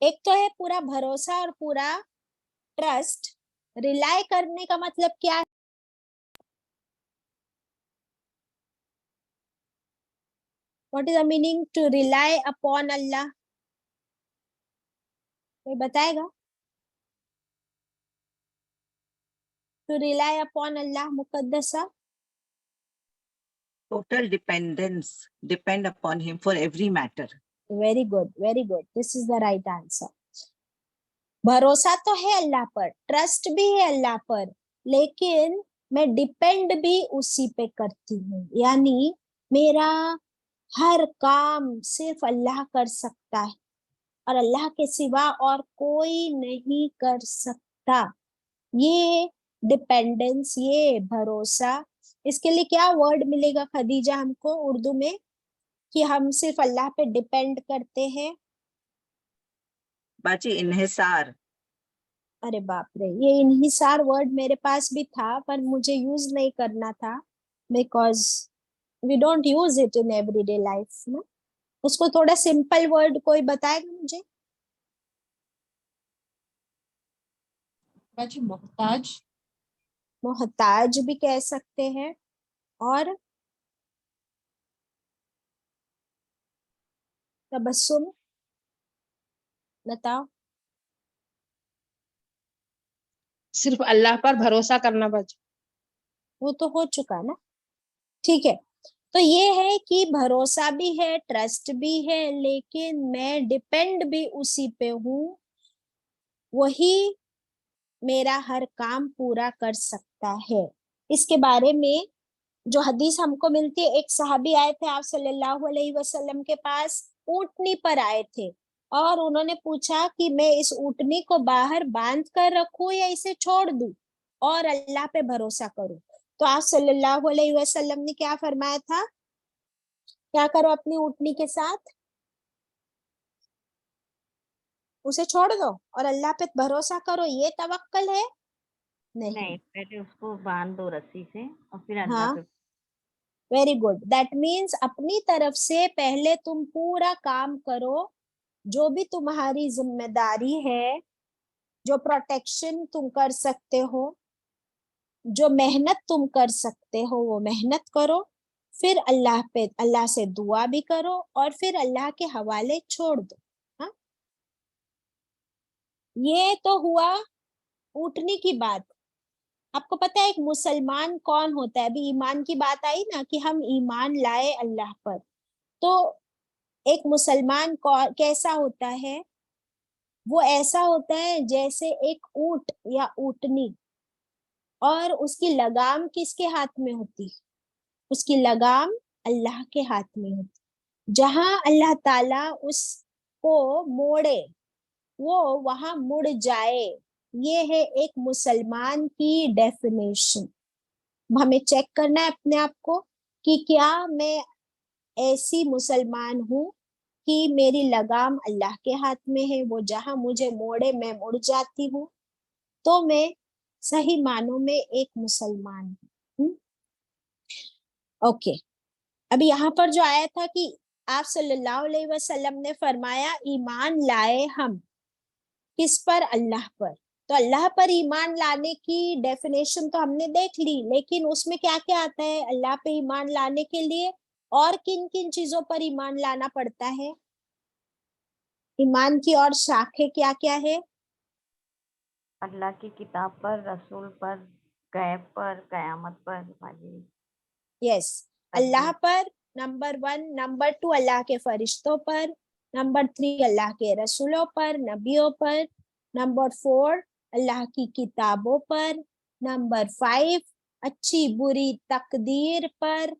ایک تو ہے پورا بھروسہ اور پورا ٹرسٹ، रिलाय करने का मतलब क्या है? What is the meaning to rely upon Allah? कोई बताएगा? To rely upon Allah मुकद्दसा. Total dependence, depend upon him for every matter. Very good, very good. This is the right answer. भरोसा तो है अल्लाह पर, ट्रस्ट भी है अल्लाह पर, लेकिन मैं डिपेंड भी उसी पे करती हूँ। यानी मेरा हर काम सिर्फ अल्लाह कर सकता है और अल्लाह के सिवा और कोई नहीं कर सकता। ये डिपेंडेंस, ये भरोसा, इसके लिए क्या वर्ड मिलेगा खदीजा हमको उर्दू में कि हम सिर्फ अल्लाह पे डिपेंड करते हैं? बाजी इन्हिसार। अरे बाप रे, ये इन्हिसार वर्ड मेरे पास भी था पर मुझे यूज नहीं करना था, because we don't use it in everyday life ना। उसको थोड़ा सिंपल वर्ड कोई बताएगा मुझे? बाजी मोहताज। मोहताज भी कह सकते हैं। और तबस्सुम बताओ। सिर्फ अल्लाह पर भरोसा करना बाजी। वो तो हो चुका ना, ठीक है। तो ये है कि भरोसा भी है, ट्रस्ट भी है, लेकिन मैं डिपेंड भी उसी पे हूँ, वही मेरा हर काम पूरा कर सकता है। इसके बारे में जो हदीस हमको मिलती है, एक सहाबी आए थे आप सल्लल्लाहु अलैहि वसल्लम के पास, ऊंटनी पर आए थे और उन्होंने पूछा कि मैं इस ऊंटनी को बाहर बांध कर रखूं या इसे छोड़ दूं और अल्लाह पे भरोसा करूं। तो आप सल्लल्लाहु अलैहि वसल्लम ने क्या फरमाया था? क्या करो अपनी ऊंटनी के साथ? उसे छोड़ दो और अल्लाह पे भरोसा करो, ये तवक्कल है? नहीं, पहले उसको बांध दो रस्सी से और फिर अल्लाह हाँ, पे। Very good. दैट मीन्स अपनी तरफ से पहले तुम पूरा काम करो, जो भी तुम्हारी जिम्मेदारी है, जो प्रोटेक्शन तुम कर सकते हो, जो मेहनत तुम कर सकते हो वो मेहनत करो, फिर अल्लाह से दुआ भी करो और फिर अल्लाह के हवाले छोड़ दो। हाँ, ये तो हुआ ऊँटनी की बात। आपको पता है एक मुसलमान कौन होता है? अभी ईमान की बात आई ना कि हम ईमान लाए अल्लाह पर, तो एक मुसलमान कैसा होता है? वो ऐसा होता है जैसे एक ऊंट या ऊंटनी, और उसकी लगाम किसके हाथ में होती? उसकी लगाम अल्लाह के हाथ में होती। जहां अल्लाह ताला उसको मोड़े वो वहां मुड़ जाए। ये है एक मुसलमान की डेफिनेशन। हमें चेक करना है अपने आप को कि क्या मैं ऐसी मुसलमान हूँ कि मेरी लगाम अल्लाह के हाथ में है, वो जहां मुझे मोड़े मैं मुड़ जाती हूँ, तो मैं सही मानों में एक मुसलमान हूँ। ओके, अभी यहाँ पर जो आया था कि आप सल्लल्लाहु अलैहि वसल्लम ने फरमाया ईमान लाए हम किस पर? अल्लाह पर। तो अल्लाह पर ईमान लाने की डेफिनेशन तो हमने देख ली, लेकिन उसमें क्या क्या आता है अल्लाह पे ईमान लाने के लिए? और किन किन चीजों पर ईमान लाना पड़ता है? ईमान की और शाखें क्या क्या है? अल्लाह की किताब पर, रसूल पर, गैब पर, कयामत पर बाजी। यस, अल्लाह पर नंबर 1, नंबर 2 अल्लाह के फरिश्तों पर, नंबर 3 अल्लाह के रसूलों पर, नबियों पर, नंबर 4 अल्लाह की किताबों पर, नंबर 5 अच्छी बुरी तकदीर पर,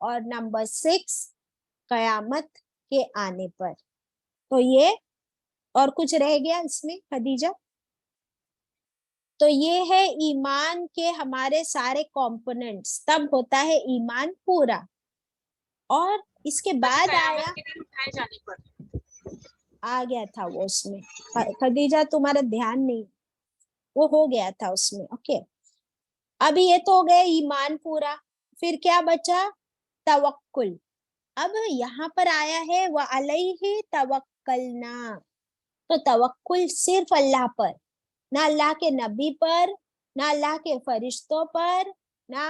और नंबर 6 कयामत के आने पर। तो ये, और कुछ रह गया इसमें खदीजा? तो ये है ईमान के हमारे सारे कंपोनेंट्स, तब होता है ईमान पूरा। और इसके बाद आया, आ गया था वो उसमें खदीजा, तुम्हारा ध्यान नहीं, वो हो गया था उसमें। ओके, अभी ये तो हो गया ईमान पूरा, फिर क्या बचा? तवक्कुल। अब यहाँ पर आया है व अलैहि तवक्कलना, तो तवक्कुल सिर्फ अल्लाह पर, ना अल्लाह के नबी पर, نہ اللہ کے فرشتوں پر، نہ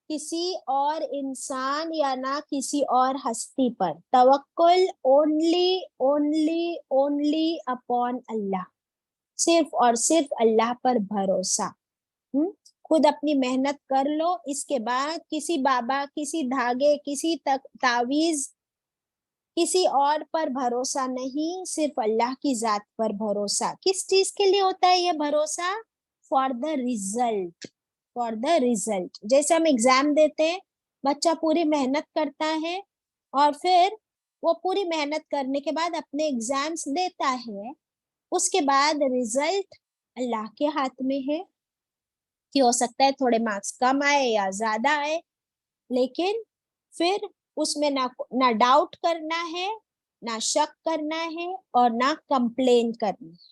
کسی اور انسان یا نہ کسی اور ہستی پر. توکل اونلی اپون اللہ، صرف اور صرف اللہ پر بھروسہ. خود اپنی محنت کر لو، اس کے بعد کسی بابا، کسی دھاگے، کسی تعویذ، کسی اور پر بھروسہ نہیں، صرف اللہ کی ذات پر بھروسہ. کس چیز کے لیے ہوتا ہے یہ بھروسہ؟ For the result, for the result. جیسے ہم ایگزام دیتے ہیں، بچہ پوری محنت کرتا ہے اور پھر وہ پوری محنت کرنے کے بعد اپنے ایگزامس دیتا ہے، اس کے بعد ریزلٹ اللہ کے ہاتھ میں ہے کہ ہو سکتا ہے تھوڑے مارکس کم آئے یا زیادہ آئے، لیکن پھر اس میں نہ ڈاؤٹ کرنا ہے، نہ شک کرنا ہے اور نہ کمپلین کرنا ہے.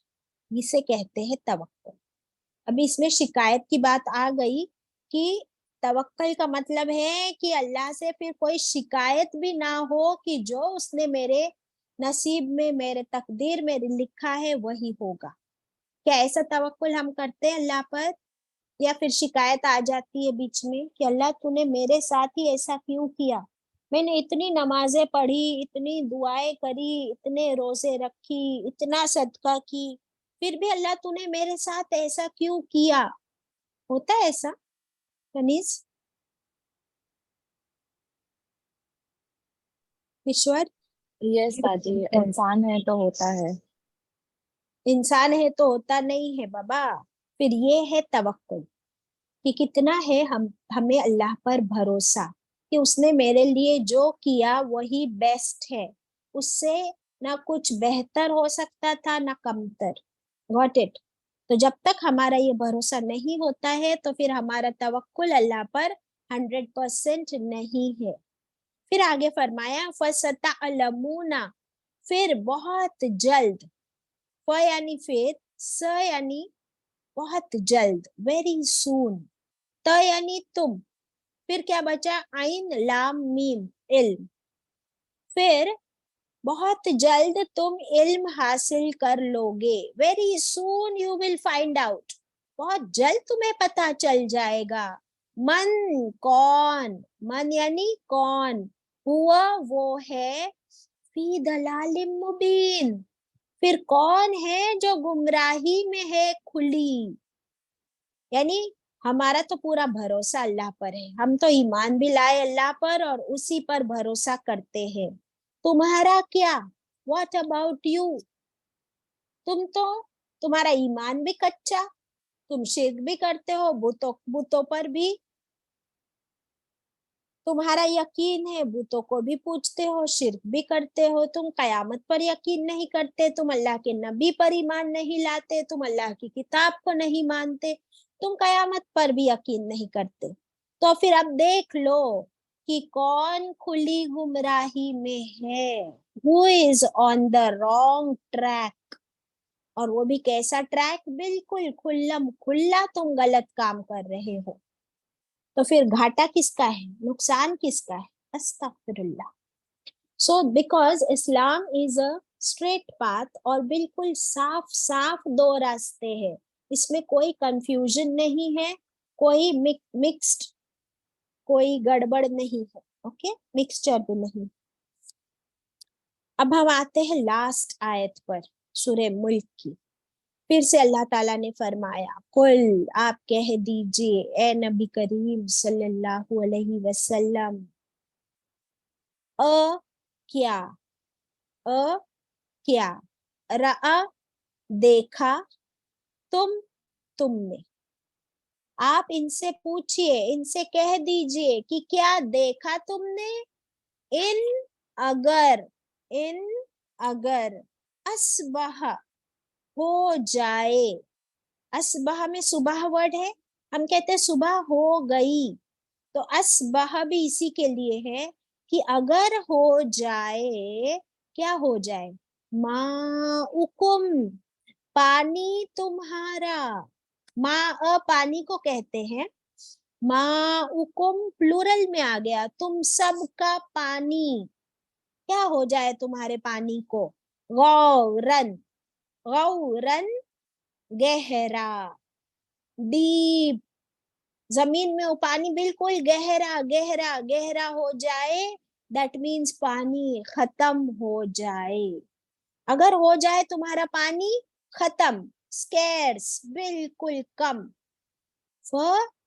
اسے کہتے ہیں توکل. ابھی اس میں شکایت کی بات آ گئی کہ توکل کا مطلب ہے کہ اللہ سے پھر کوئی شکایت بھی نہ ہو کہ جو اس نے میرے نصیب میں، میرے تقدیر میں لکھا ہے وہی ہوگا. کیا ایسا توکل ہم کرتے ہیں اللہ پر؟ یا پھر شکایت آ جاتی ہے بیچ میں کہ اللہ تو نے میرے ساتھ ہی ایسا کیوں کیا؟ میں نے اتنی نمازیں پڑھی، اتنی دعائیں کری، اتنے روزے رکھی، اتنا صدقہ کی، پھر بھی اللہ تو نے میرے ساتھ ایسا کیوں کیا؟ ہوتا ہے ایسا کنیز؟ ایشور؟ یس باجی، انسان ہے تو ہوتا ہے. انسان ہے تو ہوتا نہیں ہے بابا. پھر یہ ہے توکل کہ کتنا ہے ہمیں اللہ پر بھروسہ کہ اس نے میرے لیے جو کیا وہی بیسٹ ہے، اس سے نہ کچھ بہتر ہو سکتا تھا نہ کمتر. Got it؟ تو جب تک ہمارا یہ بھروسہ نہیں ہوتا ہے تو پھر ہمارا توکل اللہ پر 100% نہیں ہے. پھر آگے فرمایا فَسَتَعْلَمُونَ، پھر بہت جلد، ف یعنی پھر، س یعنی بہت جلد، ویری سون، ت یعنی تم، پھر کیا بچا؟ عین لام میم، علم. پھر بہت جلد تم علم حاصل کر لو گے. Very soon you will find out, بہت جلد تمہیں پتا چل جائے گا. من، کون، من یعنی کون، ہوا وہ ہے، فی دلال مبین، پھر کون ہے جو گمراہی میں ہے کھلی. یعنی ہمارا تو پورا بھروسہ اللہ پر ہے، ہم تو ایمان بھی لائے اللہ پر اور اسی پر بھروسہ کرتے ہیں. تمہارا کیا؟ What about you? تمہارا ایمان بھی کچا، تم شرک بھی کرتے ہو، بتوں پر بھی تمہارا یقین ہے، بتوں کو بھی پوجتے ہو، شرک بھی کرتے ہو، تم قیامت پر یقین نہیں کرتے، تم اللہ کے نبی پر ایمان نہیں لاتے، تم اللہ کی کتاب کو نہیں مانتے، تم قیامت پر بھی یقین نہیں کرتے. تو پھر اب دیکھ لو کہ کون کھلی گمراہی میں ہے. Who is on the wrong track؟ اور وہ بھی کیسا ٹریک؟ بالکل کھلم کھلا تم غلط کام کر رہے ہو. تو پھر گھاٹا کس کا ہے؟ نقصان کس کا ہے؟ استغفر اللہ. So because Islam is a straight path, اور بالکل صاف صاف دو راستے ہیں، اس میں کوئی کنفیوژن نہیں ہے، کوئی مکسڈ، کوئی گڑبڑ نہیں ہے. اوکے، مکسچر بھی نہیں. اب ہم آتے ہیں لاسٹ آیت پر، سورہ ملک کی. پھر سے اللہ تعالیٰ نے فرمایا قل، آپ کہہ دیجئے اے نبی کریم صلی اللہ علیہ وسلم، کیا رأى دیکھا، تم نے. آپ ان سے پوچھئے، ان سے کہہ دیجئے کہ کیا دیکھا تم نے، ان اگر اصبح ہو جائے. اصبح میں صبح ورڈ ہے، ہم کہتے ہیں صبح ہو گئی، تو اصبح بھی اسی کے لیے ہے کہ اگر ہو جائے، کیا ہو جائے؟ ماؤکم، پانی تمہارا. ماء پانی کو کہتے ہیں، ماؤکم پلورل میں آ گیا، تم سب کا پانی. کیا ہو جائے تمہارے پانی کو؟ غورن گہرا. डीप, जमीन में वो पानी बिल्कुल गहरा गहरा गहरा हो जाए, दैट मीन्स पानी खत्म हो जाए। अगर हो जाए तुम्हारा पानी खत्म, स्केर्स, बिल्कुल कम,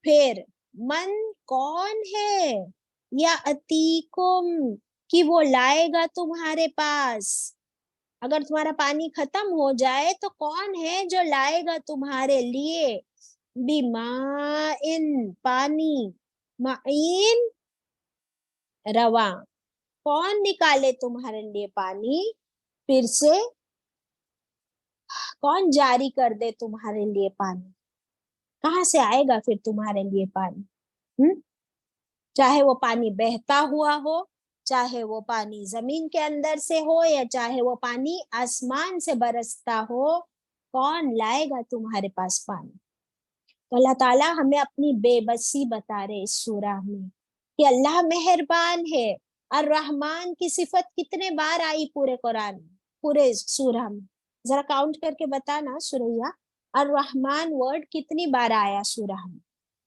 फिर मन कौन है या अतीकुम कि वो लाएगा तुम्हारे पास। अगर तुम्हारा पानी खत्म हो जाए तो कौन है जो लाएगा तुम्हारे लिए, बिमाइन, पानी, माइन, रवा, कौन निकाले तुम्हारे लिए पानी, फिर से कौन जारी कर दे तुम्हारे लिए पानी, कहाँ से आएगा फिर तुम्हारे लिए पानी। चाहे वो पानी बहता हुआ हो, चाहे वो पानी जमीन के अंदर से हो, या चाहे वो पानी आसमान से बरसता हो, कौन लाएगा तुम्हारे पास पानी। तो अल्लाह ताला हमें अपनी बेबसी बता रहे इस सूरह में कि अल्लाह मेहरबान है। और रहमान की सिफत कितने बार आई पूरे कुरान में, पूरे सूरह में, जरा काउंट करके बताना सुरैया, और रहमान वर्ड कितनी बार आया सूरह में।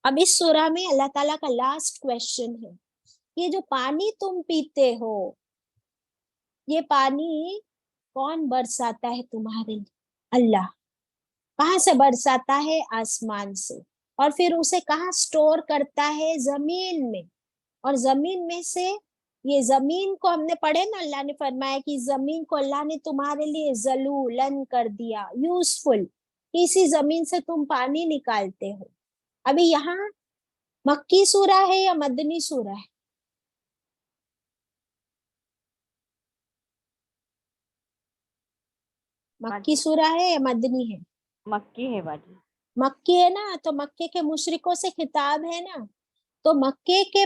अब इस सूरह में अल्लाह ताला का लास्ट क्वेश्चन है, ये जो पानी तुम पीते हो, ये पानी कौन बरसाता है तुम्हारे लिए, अल्लाह। कहाँ से बरसाता है, आसमान से, और फिर उसे कहाँ स्टोर करता है, जमीन में, और जमीन में से, ये जमीन को हमने पढ़े ना, अल्लाह ने फरमाया कि जमीन को अल्लाह ने तुम्हारे लिए जलूलन कर दिया, यूजफुल, इसी जमीन से तुम पानी निकालते हो। अभी यहाँ मक्की सूरा है या मदनी सूरा है, मक्की सूरा है या मदनी है, मक्की है बाजी। मक्की है ना, तो मक्के के मुशरिकों से खिताब है ना। तो मक्के के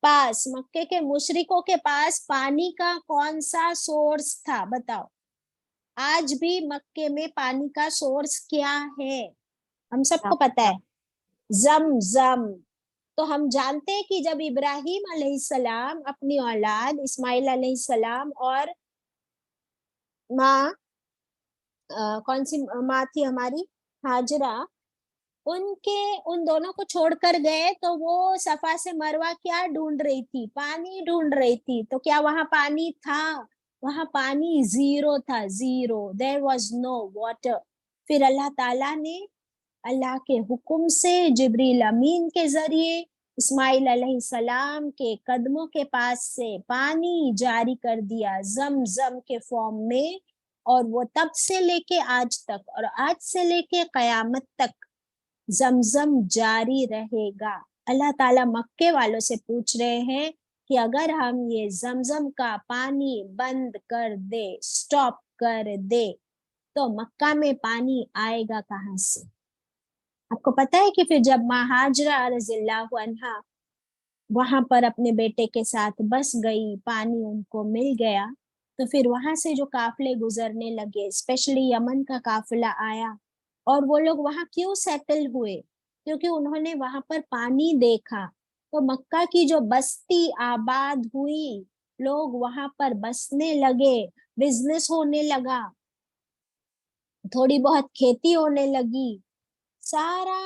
पास, मक्के के मुशरिकों के पास पानी का कौन सा सोर्स था, बताओ। आज भी मक्के में पानी का सोर्स क्या है, हम सबको पता है, जमजम। तो हम जानते हैं कि जब इब्राहिम अलैहिस्सलाम अपनी औलाद इस्माइल अलैहिस्सलाम और माँ, कौन सी माँ थी हमारी, हाजरा, उन दोनों को छोड़कर गए, तो वो सफा से मरवा क्या ढूंढ रही थी, पानी ढूंढ रही थी। तो क्या वहां पानी था, वहां पानी जीरो था, zero, there was no water. फिर अल्लाह ताला ने अल्लाह के हुक्म से जिब्रील अमीन के जरिए इस्माइल अलैहिस्सलाम के कदमों के पास से पानी जारी कर दिया जमजम के फॉर्म में, और वो तब से लेके आज तक, और आज से लेके कयामत तक जमजम जारी रहेगा। अल्लाह ताला मक्के वालों से पूछ रहे हैं कि अगर हम ये जमजम का पानी बंद कर दे, स्टॉप कर दे, तो मक्का में पानी आएगा कहाँ से। आपको पता है कि फिर जब माँ हाजरा रज़ियल्लाहु अन्हा वहां पर अपने बेटे के साथ बस गई, पानी उनको मिल गया, तो फिर वहां से जो काफले गुजरने लगे, स्पेशली यमन का काफिला आया, और वो लोग वहां क्यों सेटल हुए, क्योंकि उन्होंने वहां पर पानी देखा। तो मक्का की जो बस्ती आबाद हुई, लोग वहां पर बसने लगे, बिजनेस होने लगा, थोड़ी बहुत खेती होने लगी, सारा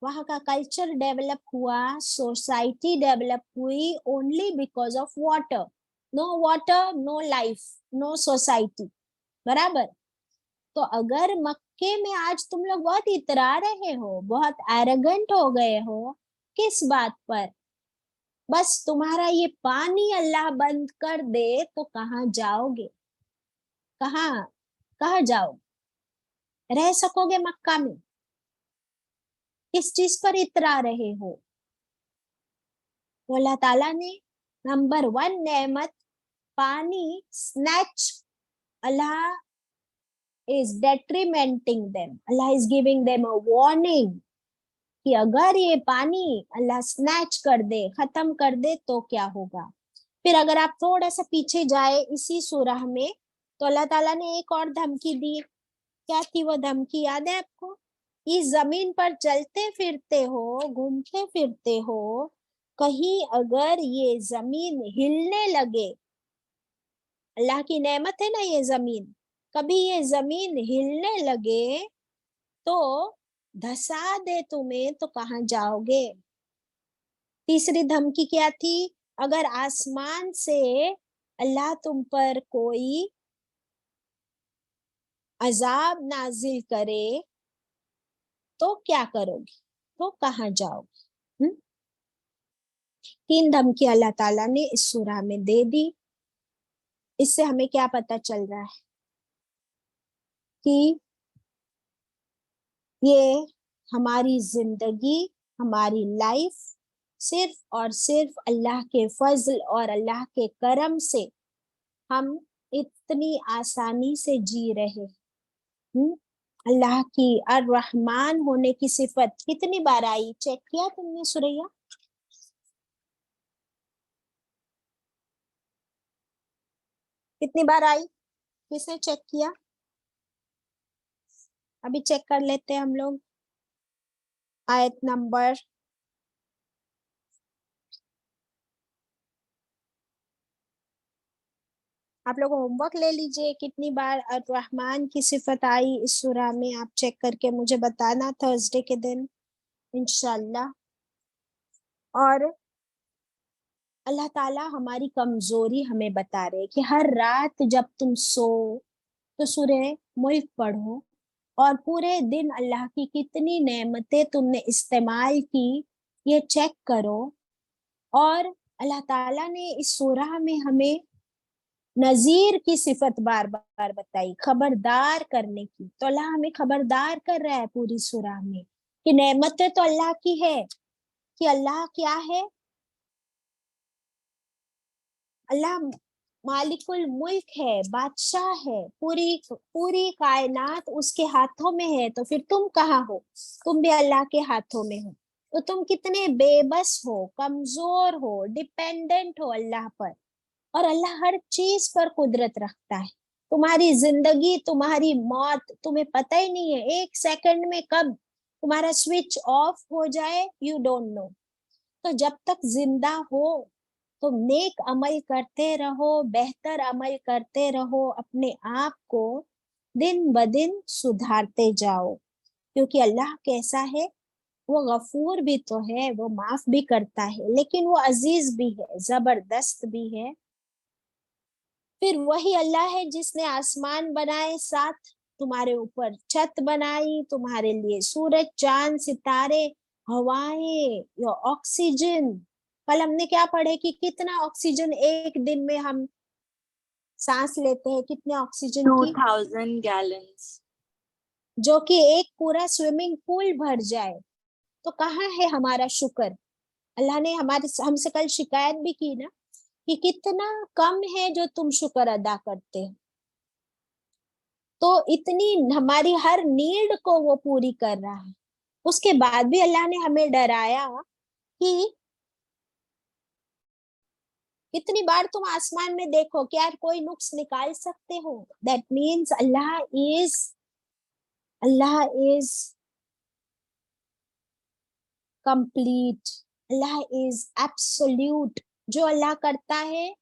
वहां का कल्चर डेवलप हुआ, सोसाइटी डेवलप हुई, only because of water. No water no life, no society, बराबर। तो अगर मक्के में आज तुम लोग बहुत इतरा रहे हो, बहुत एरोगेंट हो गए हो, किस बात पर, बस तुम्हारा ये पानी अल्लाह बंद कर दे तो कहाँ जाओगे, कहाँ कहाँ जाओ, रह सकोगे मक्का में, किस चीज पर इतरा रहे हो। तो अल्लाह ताला ने नंबर 1 नेमत पानी snatch, Allah is detrimenting them, Allah is giving them a warning कि अगर ये पानी अल्लाह स्नैच कर दे, खत्म कर दे, तो क्या होगा। फिर अगर आप थोड़ा सा पीछे जाए इसी सूरह में, तो अल्लाह ताला ने एक और धमकी दी। क्या थी वो धमकी, याद है आपको? इस जमीन पर चलते फिरते हो, घूमते फिरते हो, कहीं अगर ये जमीन हिलने लगे, अल्लाह की नेमत है ना ये जमीन, कभी ये जमीन हिलने लगे तो धसा दे तुम्हें तो कहाँ जाओगे। तीसरी धमकी क्या थी, अगर आसमान से अल्लाह तुम पर कोई अजाब नाजिल करे तो क्या करोगे, तो कहाँ जाओगे। 3 धमकी अल्लाह ताला ने इस सूरा में दे दी। इससे हमें क्या पता चल रहा है कि ये हमारी जिंदगी, हमारी लाइफ सिर्फ और सिर्फ अल्लाह के फजल और अल्लाह के करम से हम इतनी आसानी से जी रहे। अल्लाह की अर रहमान होने की सिफत कितनी बार आई, चेक किया तुमने सुरैया? कितनी बार आई, किसने चेक किया? अभी चेक कर लेते हैं हम लोग। आयत नंबर आप लोग होमवर्क ले लीजिए, कितनी बार अर-रहमान की सिफत आई इस सूरा में, आप चेक करके मुझे बताना थर्सडे के दिन इंशाल्लाह। और अल्लाह ताला हमारी कमजोरी हमें बता रहे कि हर रात जब तुम सो तो सूरह मुल्क पढ़ो और पूरे दिन अल्लाह की कितनी नेमतें तुमने इस्तेमाल की ये चेक करो। और अल्लाह ताला ने इस सूरह में हमें नजीर की सिफत बार बार बताई, खबरदार करने की। तो अल्लाह हमें खबरदार कर रहा है पूरी सूरह में कि नेमतें तो अल्लाह की है, कि अल्लाह क्या है, अल्लाह मालिकुल मुल्क है, बादशाह है, पूरी पूरी कायनात उसके हाथों में है। तो फिर तुम कहाँ हो, तुम भी अल्लाह के हाथों में हो। तो तुम कितने बेबस हो, कमजोर हो, डिपेंडेंट हो अल्लाह पर। और अल्लाह हर चीज पर कुदरत रखता है। तुम्हारी जिंदगी, तुम्हारी मौत तुम्हें पता ही नहीं है, एक सेकंड में कब तुम्हारा स्विच ऑफ हो जाए यू डोंट नो। तो जब तक जिंदा हो तो नेक अमल करते रहो, बेहतर अमल करते रहो, अपने आप को दिन ब दिन सुधारते जाओ। क्योंकि अल्लाह कैसा है, वो गफूर भी तो है, वो माफ भी करता है, लेकिन वो अजीज भी है, जबरदस्त भी है। फिर वही अल्लाह है जिसने आसमान बनाए, 7 तुम्हारे ऊपर छत बनाई, तुम्हारे लिए सूरज, चांद, सितारे, हवाएं, या ऑक्सीजन। कल हमने क्या पढ़े कि कितना ऑक्सीजन एक दिन में हम सांस लेते हैं, कितने ऑक्सीजन की, 2000 गैलन्स, जो कि एक पूरा स्विमिंग पूल भर जाए। तो कहाँ है हमारा शुक्र। अल्लाह ने हमसे कल शिकायत भी की ना कि कितना कम है जो तुम शुक्र अदा करते हो। तो इतनी हमारी हर नीड को वो पूरी कर रहा है। उसके बाद भी अल्लाह ने हमें डराया कि इतनी बार तुम आसमान में देखो, क्या कोई नुक्स निकाल सकते हो। That means Allah is complete, Allah is absolute. जो अल्लाह करता है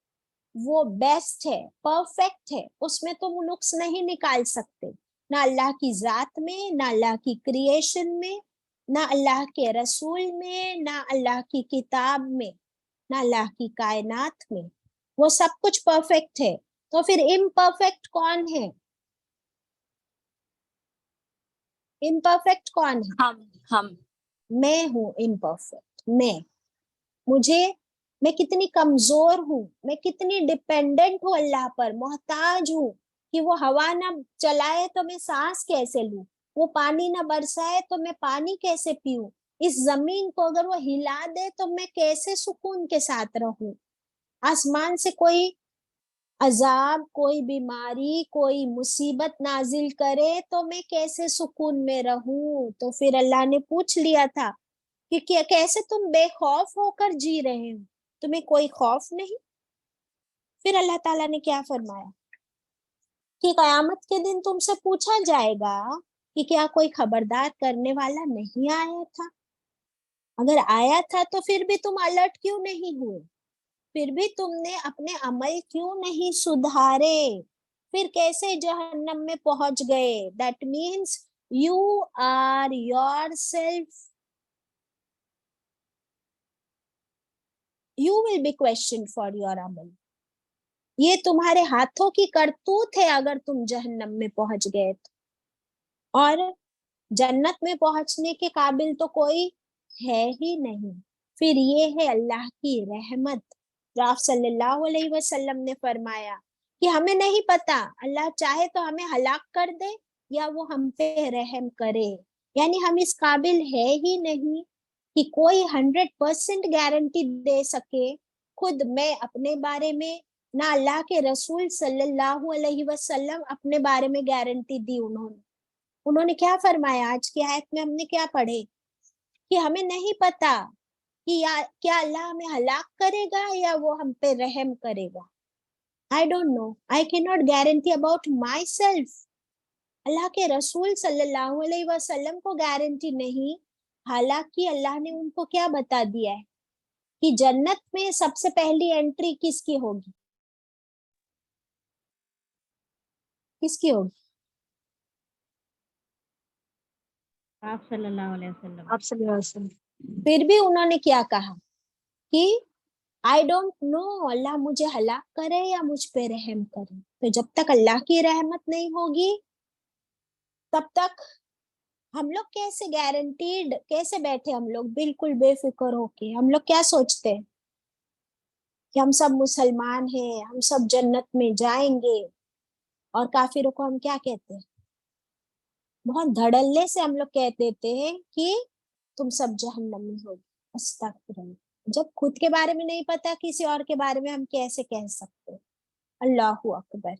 वो बेस्ट है, परफेक्ट है, उसमें तुम नुक्स नहीं निकाल सकते, ना अल्लाह की जात में, ना अल्लाह की क्रिएशन में, ना अल्लाह के रसूल में, ना अल्लाह की किताब में, ना अल्लाह की कायनात में। वो सब कुछ परफेक्ट है। तो फिर इम्परफेक्ट कौन है, इम्परफेक्ट कौन है? हम मैं हूं इम्परफेक्ट। मैं कितनी कमजोर हूँ, मैं कितनी डिपेंडेंट हूँ अल्लाह पर, मोहताज हूँ कि वो हवा ना चलाए तो मैं सांस कैसे लूं, वो पानी ना बरसाए तो मैं पानी कैसे पीऊं, इस जमीन को अगर वो हिला दे तो मैं कैसे सुकून के साथ रहूं, आसमान से कोई अजाब, कोई बीमारी, कोई मुसीबत नाजिल करे तो मैं कैसे सुकून में रहूं। तो फिर अल्लाह ने पूछ लिया था कि कैसे तुम बेखौफ होकर जी रहे हो, तुम्हें कोई खौफ नहीं। फिर अल्लाह ताला ने क्या फरमाया कि कयामत के दिन तुमसे पूछा जाएगा कि क्या कोई खबरदार करने वाला नहीं आया था। अगर आया था तो फिर भी तुम अलर्ट क्यों नहीं हुए, फिर भी तुमने अपने अमल क्यों नहीं सुधारे, फिर कैसे जहन्नम में पहुंच गए। That means you are yourself, you will be questioned for your amal. ये तुम्हारे हाथों की करतूत है अगर तुम जहन्नम में पहुंच गए तो, और जन्नत में पहुंचने के काबिल तो कोई है ही नहीं। फिर ये है अल्लाह की रहमत। आप सल्लल्लाहु अलैहि वसल्लम ने फरमाया कि हमें नहीं पता, अल्लाह चाहे तो हमें हलाक कर दे या वो हम पे रहम करे, यानी हम इस काबिल है ही नहीं कि कोई 100% गारंटी दे सके। खुद मैं अपने बारे में, ना अल्लाह के रसूल सल्लल्लाहु अलैहि वसल्लम अपने बारे में गारंटी दी। उन्होंने क्या फरमाया? आज की आयत में हमने क्या पढ़े कि हमें नहीं पता कि क्या अल्लाह हमें हलाक करेगा या वो हम पे रहम करेगा। I don't know, I can not guarantee about myself. अल्लाह के रसूल सल्लल्लाहु अलैहि वसल्लम को गारंटी नहीं, हालांकि अल्लाह ने उनको क्या बता दिया है कि जन्नत में सबसे पहली एंट्री किसकी होगी? किसकी होगी? आप सल्लल्लाहु अलैहि वसल्लम। आप सल्लल्लाहु अलैहि वसल्लम। फिर भी उन्होंने क्या कहा कि आई डोंट नो, अल्लाह मुझे हलाक करे या मुझ पे रहम करे। तो जब तक अल्लाह की रहमत नहीं होगी तब तक हम लोग कैसे गारंटीड, कैसे बैठे हम लोग बिल्कुल बेफिक्र होके? हम लोग क्या सोचते हैं कि हम सब मुसलमान हैं, हम सब जन्नत में जाएंगे, और काफिरों को हम क्या कहते हैं? बहुत धड़ल्ले से हम लोग कह देते हैं कि तुम सब जहन्नमी हो। अस्तगफिरुल्लाह। जब खुद के बारे में नहीं पता, किसी और के बारे में हम कैसे कह सकते हैं? अल्लाहु अकबर।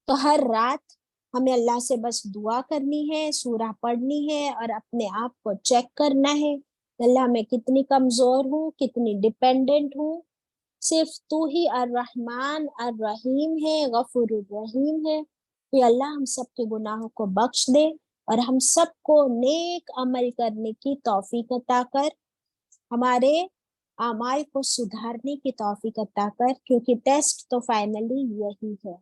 तो हर रात हमें अल्लाह से बस दुआ करनी है, सूरा पढ़नी है और अपने आप को चेक करना है, अल्लाह मैं कितनी कमजोर हूँ, कितनी डिपेंडेंट हूँ। सिर्फ तू ही अर्रहमान अर्रहीम है, गफूरुर रहीम है। तो अल्लाह हम सब के गुनाहों को बख्श दे और हम सबको नेक अमल करने की तौफीक अता कर, हमारे अमाल को सुधारने की तौफीक अता कर, क्योंकि टेस्ट तो फाइनली यही है।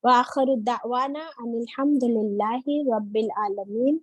व आखिरु दावाना अनिल हम्दुलिल्लाहि रब्बिल आलमीन।